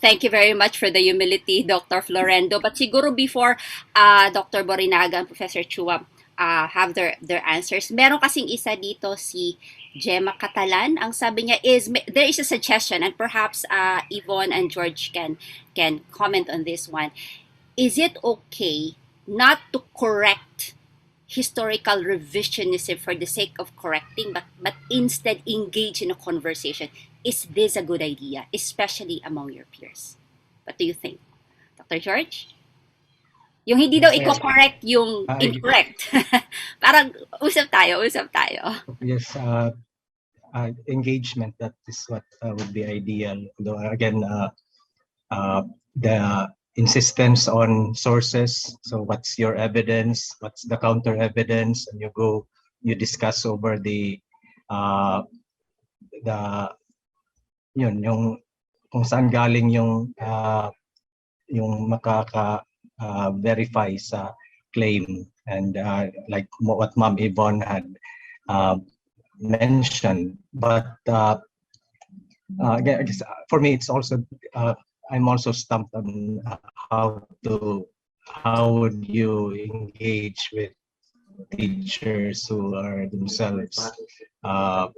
C: Thank you very much for the humility, Dr. Florendo. But siguro before Dr. Borinaga and Professor Chua have their answers, meron kasing isa dito, si Gemma Catalan. Ang sabi niya is, there is a suggestion, and perhaps Yvonne and George can comment on this one. Is it okay not to correct historical revisionism for the sake of correcting, but instead engage in a conversation? Is this a good idea, especially among your peers? What do you think? Dr. George? Yung hindi daw i-correct yung incorrect. Parang usap tayo.
E: Yes, engagement, that is what would be ideal. Though again, the insistence on sources. So what's your evidence? What's the counter evidence? And you discuss over yung kung saan galing yung verify sa claim, and like what Ma'am Yvonne had mentioned, but again, I guess for me, it's also I'm also stumped on how would you engage with teachers who are themselves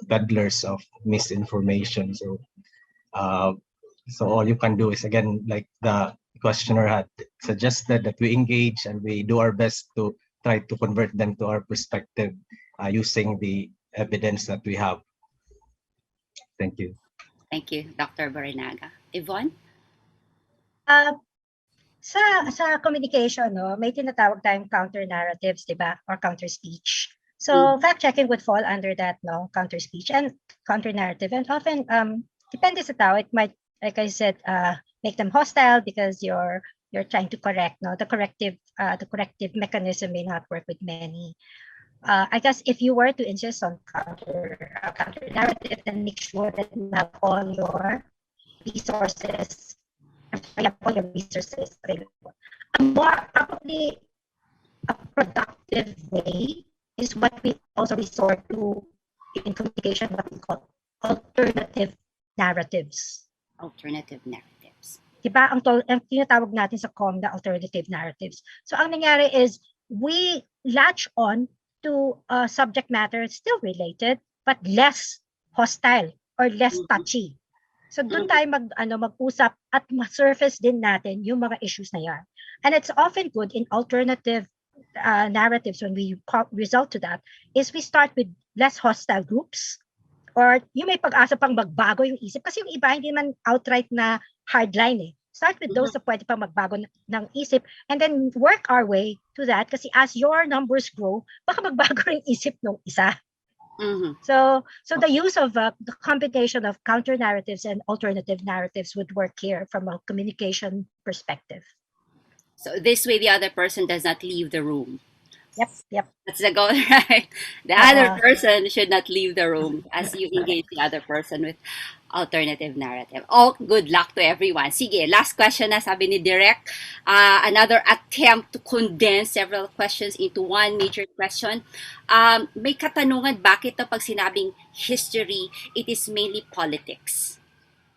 E: peddlers of misinformation. So all you can do is, again, like the questioner had suggested, that we engage and we do our best to try to convert them to our perspective using the evidence that we have. Thank you.
C: Thank you, Dr. Borinaga. Yvonne?
F: Sa communication, no, may tinatawag tayong counter narratives, di ba? Or counter speech. So fact checking would fall under that, no, counter speech and counter narrative. And often, depende sa tao, it might, like I said, make them hostile because you're trying to correct, no, the corrective mechanism may not work with many. I guess if you were to insist on counter narrative, then make sure that you have all your resources available. A more probably a productive way is what we also resort to in communication, what we call alternative narratives.
C: Alternative narratives.
F: Diba? Ang tinatawag natin sa COM na alternative narratives. So ang nangyari is we latch on to a subject matter still related but less hostile or less touchy. So doon tayo mag-usap at ma-surface din natin yung mga issues na yan. And it's often good in alternative narratives when we result to that is we start with less hostile groups or yung may pag-asa pang magbago yung isip. Kasi yung iba hindi man outright na hardline eh. Start with those na pwede pang magbago ng isip and then work our way to that kasi as your numbers grow, baka magbago rin isip ng isa. So the use of the combination of counter narratives and alternative narratives would work here from a communication perspective.
C: So this way, the other person does not leave the room.
F: Yep.
C: That's the goal, right? The other person should not leave the room as you engage the other person with alternative narrative. Oh, good luck to everyone. Sige, last question na sabi ni Direk. Another attempt to condense several questions into one major question. May katanungan, bakit pag sinabing history, it is mainly politics?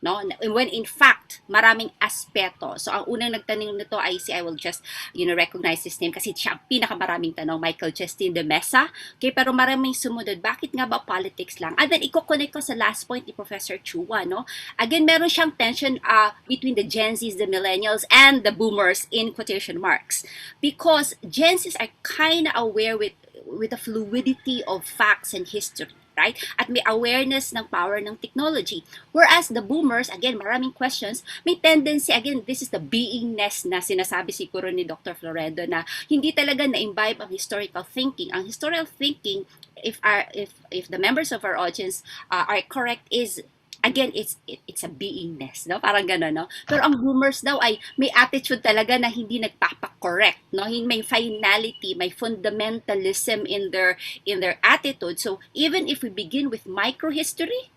C: No, when in fact maraming aspeto. So ang unang nagtanong nito ay I will just recognize his name kasi siya ang pinakamaraming tanong, Michael Justin de Mesa. Okay, pero maraming sumunod, bakit nga ba politics lang? And then i-connect ko sa last point ni Professor Chua, no? Again, meron siyang tension between the Gen Zs, the millennials, and the boomers in quotation marks, because Gen Zs are kind of aware with the fluidity of facts and history, right? At may awareness ng power ng technology. Whereas the boomers, again, maraming questions, may tendency, again, this is the beingness na sinasabi siguro ni Dr. Florendo na hindi talaga na-imbibe ang historical thinking. Ang historical thinking, if the members of our audience are correct, is again, it's a beingness, no? Parang gano'n, no? Pero ang boomers daw ay may attitude talaga na hindi nagpapakorrect, no? May finality, may fundamentalism in their attitude. So even if we begin with microhistory,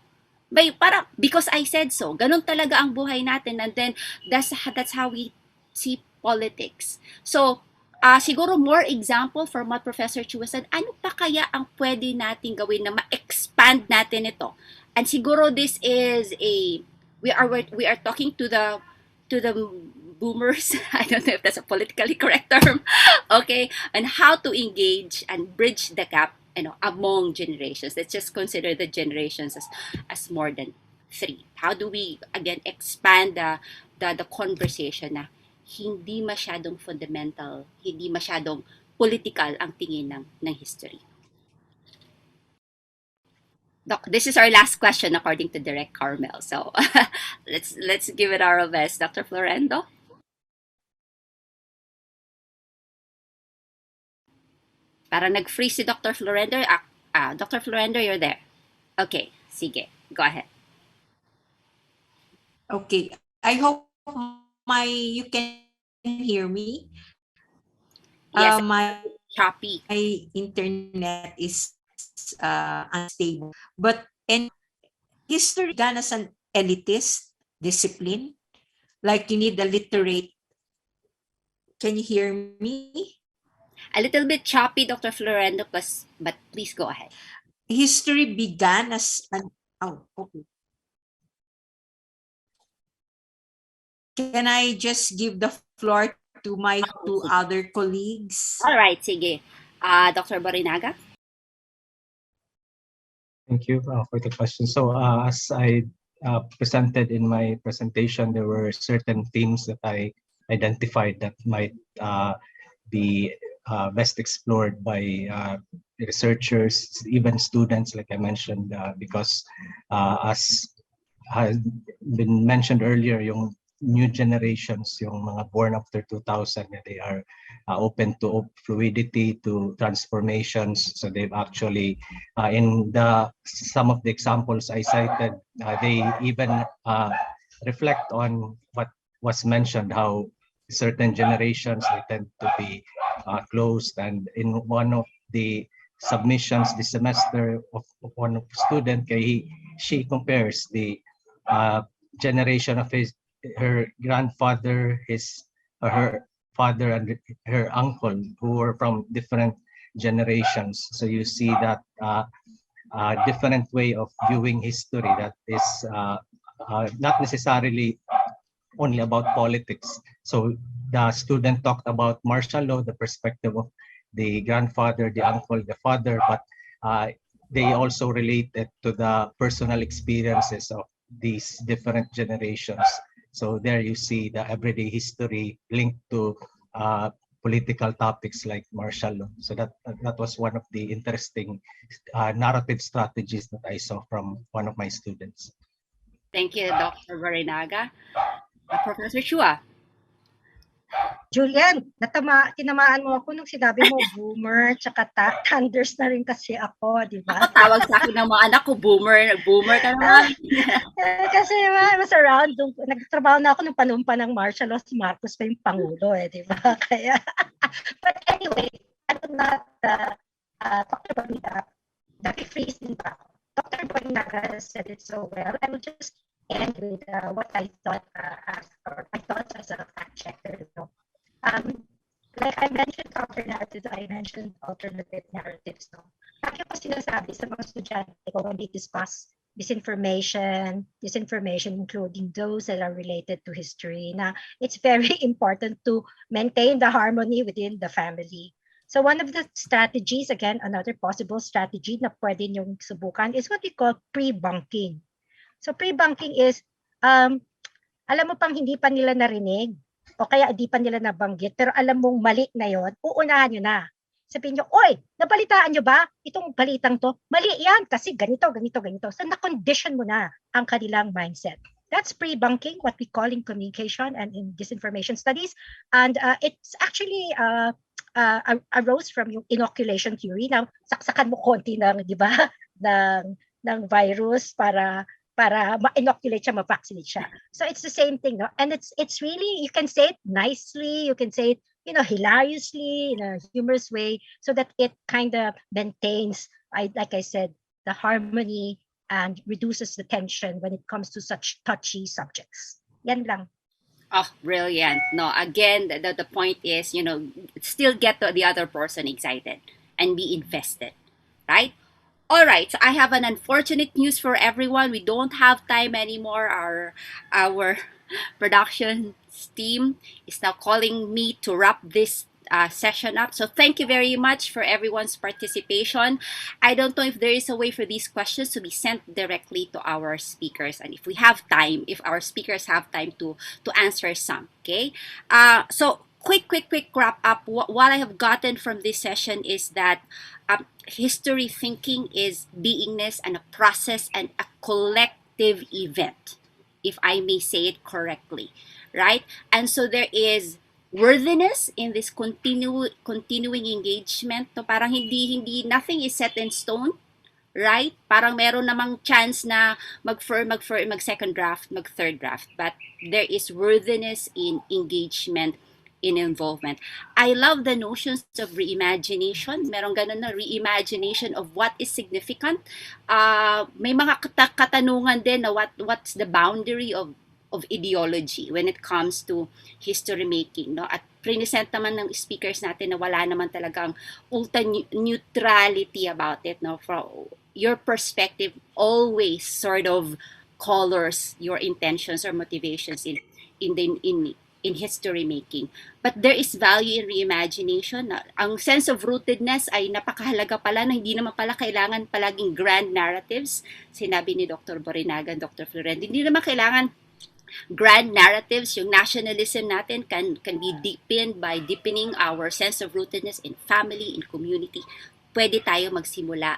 C: parang because I said so, ganun talaga ang buhay natin, and then that's how we see politics. So siguro more example from what Professor Chua said, ano pa kaya ang pwede natin gawin na ma-expand natin ito? And siguro this is we are talking to the boomers. I don't know if that's a politically correct term. Okay, and how to engage and bridge the gap, among generations. Let's just consider the generations as more than 3. How do we again expand the conversation na hindi masyadong fundamental, hindi masyadong political ang tingin ng history? Doc, this is our last question according to Direk Carmel. So let's give it our best. Dr. Florendo? Para nag-freeze si Dr. Florendo. Dr. Florendo, you're there. Okay, sige. Go ahead.
D: Okay. I hope you can hear me.
C: Yes,
D: my
C: choppy.
D: internet is unstable. But history gan as an elitist discipline, like you need a literate. Can you hear me?
C: A little bit choppy, Dr. Florendo, but please go ahead.
D: history began as an, oh, okay. Can I just give the floor to my two
C: sige.
D: other colleagues?
C: Alright, sige. Dr. Borinaga?
E: Thank you for the question. So as I presented in my presentation, there were certain themes that I identified that might be best explored by researchers, even students, like I mentioned, because as has been mentioned earlier, yung new generations, yung mga born after 2000, they are open to fluidity, to transformations. So they've actually, in some of the examples I cited, they even reflect on what was mentioned, how certain generations, they tend to be closed. And in one of the submissions this semester of one student, she compares the generation of her grandfather, her father, and her uncle, who were from different generations. So you see that different way of viewing history that is not necessarily only about politics. So the student talked about martial law, the perspective of the grandfather, the uncle, the father, but they also related to the personal experiences of these different generations. So there you see the everyday history linked to political topics like martial law. So that was one of the interesting narrative strategies that I saw from one of my students.
C: Thank you, Dr. Borinaga. Professor Chua?
F: Julian, tinamaan mo ako nung sinabi mo boomer, tsaka thunders na rin kasi ako, di ba?
C: Tawag sa akin ng mga anak ko, boomer ka naman.
F: Kasi I was around, nagtrabaho na ako nung panahon pa ng martial law, si Marcos pa yung Pangulo di ba? Kaya, but anyway, I will not Dr. Bonita, nag-freeze din ba ako? Dr. Bonita said it so well. I will just end with what I thought or my thoughts as a fact checker. Like I mentioned alternatives, I mentioned alternative narratives. Lagi ko sinasabi sa mga estudyante ko when they discuss disinformation, including those that are related to history, na it's very important to maintain the harmony within the family. So one of the strategies, again, another possible strategy na pwede niyong subukan is what we call pre-bunking. So pre-bunking is, alam mo pang hindi pa nila narinig, o kaya di pa nila nabanggit, pero alam mong mali na yon, uunahan nyo na. Sabihin nyo, oy, nabalitaan nyo ba? Itong balitang to, mali yan kasi ganito. So na-condition mo na ang kanilang mindset. That's pre-bunking, what we call in communication and in disinformation studies. And it's actually arose from yung inoculation theory. Now, saksakan mo konti ng, di ba, ng virus para ma-inoculate siya, ma-vaccinate siya. So it's the same thing, no? And it's really, you can say it nicely, you can say it, hilariously, in a humorous way, so that it kind of maintains, like I said, the harmony and reduces the tension when it comes to such touchy subjects. Yan lang.
C: Oh, brilliant. No, again, the point is, still get the other person excited and be invested, right? All right, so I have an unfortunate news for everyone. We don't have time anymore. Our production team is now calling me to wrap this session up. So thank you very much for everyone's participation. I don't know if there is a way for these questions to be sent directly to our speakers, and if our speakers have time to answer some. Okay, so quick wrap up. What I have gotten from this session is that history thinking is beingness and a process and a collective event, if I may say it correctly, right? And so there is worthiness in this continuing engagement. So parang hindi nothing is set in stone, right? Parang meron namang chance na mag-second draft, mag-third draft, but there is worthiness in engagement, in involvement. I love the notions of reimagination. Meron ganun na reimagination of what is significant. May mga katanungan din na what's the boundary of ideology when it comes to history making, no? At present naman ng speakers natin na wala naman talagang ultra neutrality about it, no? your perspective always sort of colors your intentions or motivations in history making. But there is value in reimagination. Ang sense of rootedness ay napakahalaga pala na hindi naman pala kailangan palaging grand narratives. Sinabi ni Dr. Borinaga and Dr. Florent, hindi naman kailangan grand narratives. Yung nationalism natin can be deepened by deepening our sense of rootedness in family, in community. Pwede tayo magsimula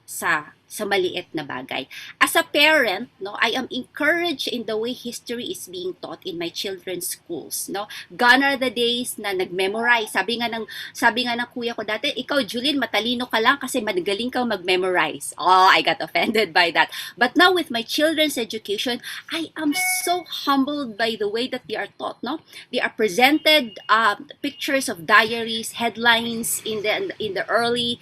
C: sa maliit na bagay. As a parent, no, I am encouraged in the way history is being taught in my children's schools, no. Gone are the days na nag-memorize. Sabi nga ng kuya ko dati, ikaw Julien, matalino ka lang kasi magaling kang mag-memorize. Oh, I got offended by that. But now with my children's education, I am so humbled by the way that they are taught, no. They are presented pictures of diaries, headlines in the early,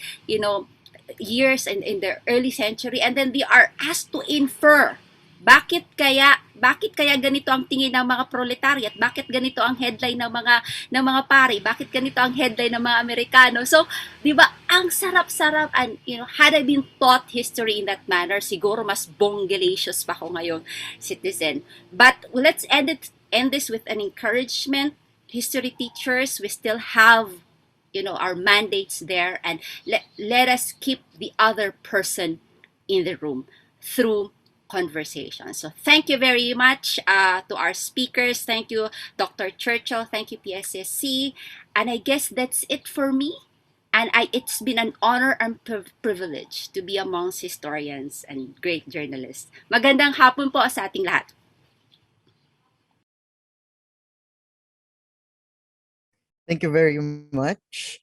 C: years and in the early century, and then they are asked to infer bakit kaya ganito ang tingin ng mga proletariat, bakit ganito ang headline ng mga pari, bakit ganito ang headline ng mga Amerikano. So, 'di ba, ang sarap-sarap, and had I been taught history in that manner, siguro mas bongelicious pa ako ngayong citizen. But let's end this with an encouragement. History teachers, we still have our mandates there, and let us keep the other person in the room through conversation. So thank you very much to our speakers. Thank you, Dr. Churchill. Thank you, PSSC. And I guess that's it for me. And it's been an honor and privilege to be amongst historians and great journalists. Magandang hapon po sa ating lahat.
A: Thank you very much.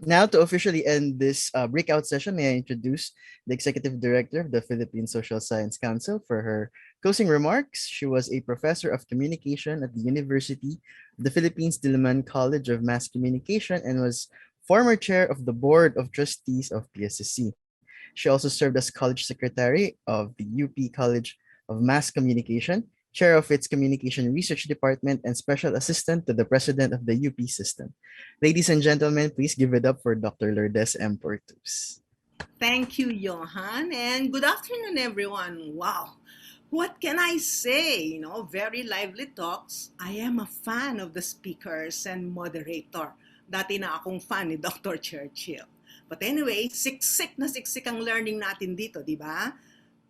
A: Now, to officially end this breakout session, may I introduce the Executive Director of the Philippine Social Science Council for her closing remarks. She was a professor of communication at the University of the Philippines Diliman College of Mass Communication and was former chair of the Board of Trustees of PSSC. She also served as college secretary of the UP College of Mass Communication, chair of its Communication Research Department, and special assistant to the president of the UP system. Ladies and gentlemen, please give it up for Dr. Lourdes M. Portus.
G: Thank you, Johan, and good afternoon, everyone. Wow, what can I say? Very lively talks. I am a fan of the speakers and moderator. Dati na akong fan ni Dr. Churchill. But anyway, siksik na siksik ang learning natin dito, di ba?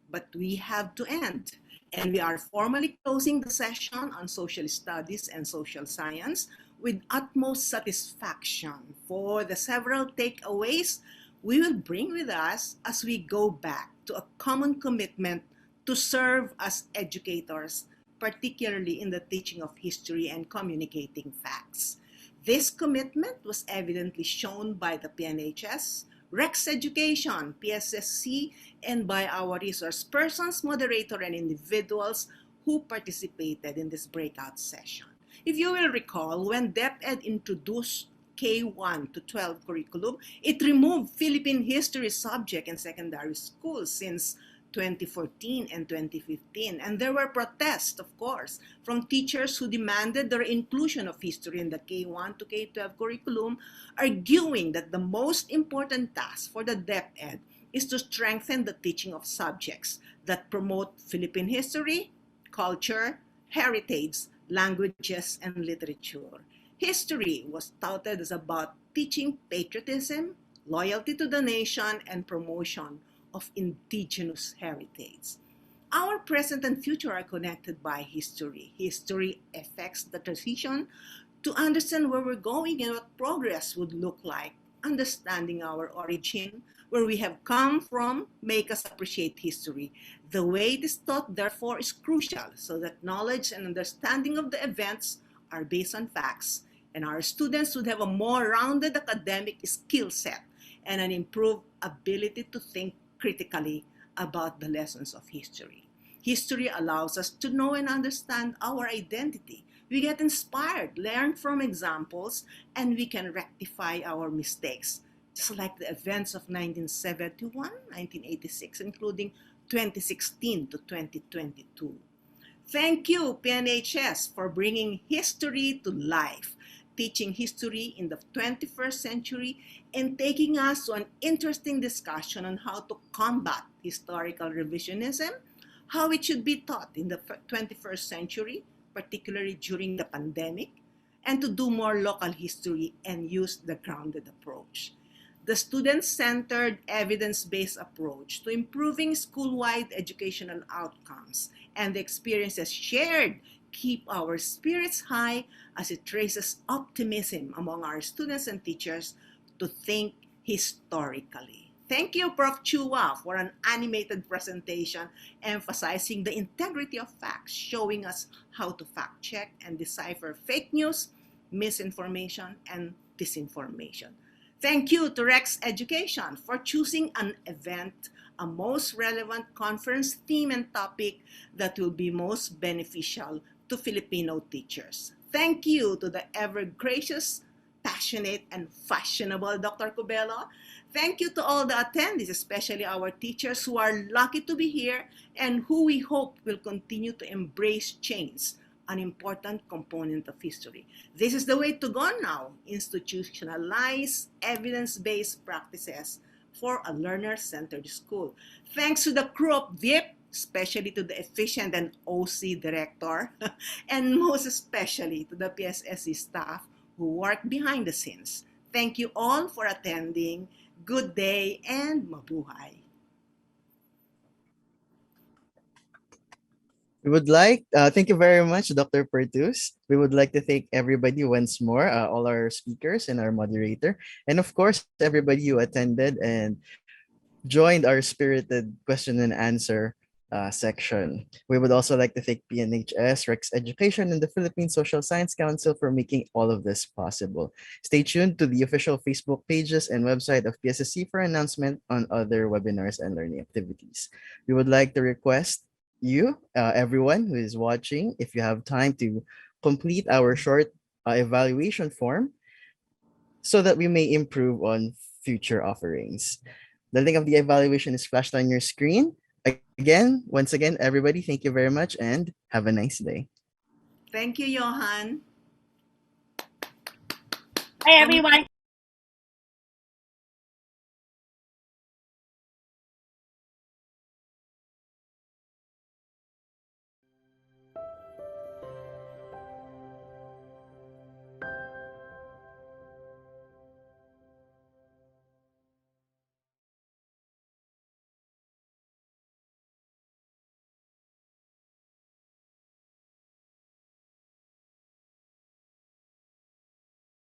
G: But we have to end. And we are formally closing the session on social studies and social science with utmost satisfaction for the several takeaways we will bring with us as we go back to a common commitment to serve as educators, particularly in the teaching of history and communicating facts. This commitment was evidently shown by the PNHS, Rex Education, PSSC, and by our resource persons, moderator, and individuals who participated in this breakout session. If you will recall, when DepEd introduced K1 to 12 curriculum, it removed Philippine history subject in secondary schools since 2014 and 2015. And there were protests, of course, from teachers who demanded the inclusion of history in the K1 to K12 curriculum, arguing that the most important task for the DepEd is to strengthen the teaching of subjects that promote Philippine history, culture, heritage, languages, and literature. History was touted as about teaching patriotism, loyalty to the nation, and promotion of indigenous heritage. Our present and future are connected by history. History affects the transition to understand where we're going and what progress would look like. Understanding our origin, where we have come from, make us appreciate history. The way it is taught, therefore, is crucial so that knowledge and understanding of the events are based on facts, and our students would have a more rounded academic skill set and an improved ability to think critically about the lessons of history. History allows us to know and understand our identity. We get inspired, learn from examples, and we can rectify our mistakes, just like the events of 1971, 1986, including 2016 to 2022. Thank you, PNHS, for bringing history to life. teaching history in the 21st century and taking us to an interesting discussion on how to combat historical revisionism, how it should be taught in the 21st century, particularly during the pandemic, and to do more local history and use the grounded approach. The student-centered, evidence-based approach to improving school-wide educational outcomes and the experiences shared keep our spirits high as it raises optimism among our students and teachers to think historically. Thank you, Prof. Chua, for an animated presentation emphasizing the integrity of facts, showing us how to fact-check and decipher fake news, misinformation, and disinformation. Thank you to Rex Education for choosing an event, a most relevant conference theme and topic that will be most beneficial to Filipino teachers. Thank you to the ever-gracious, passionate, and fashionable Dr. Cubelo. Thank you to all the attendees, especially our teachers who are lucky to be here and who we hope will continue to embrace change, an important component of history. This is the way to go now. Institutionalize evidence-based practices for a learner-centered school. Thanks to the crew of VIP, especially to the efficient and OC director, and most especially to the PSSC staff who work behind the scenes. Thank you all for attending. Good day and mabuhay.
A: Thank you very much, Dr. Pertus. We would like to thank everybody once more, all our speakers and our moderator, and of course, everybody who attended and joined our spirited question and answer section. We would also like to thank PNHS, Rex Education, and the Philippine Social Science Council for making all of this possible. Stay tuned to the official Facebook pages and website of PSSC for announcement on other webinars and learning activities. We would like to request you, everyone who is watching, if you have time to complete our short evaluation form so that we may improve on future offerings. The link of the evaluation is flashed on your screen. Once again, everybody, thank you very much and have a nice day.
G: Thank you, Johan.
F: Hi, everyone.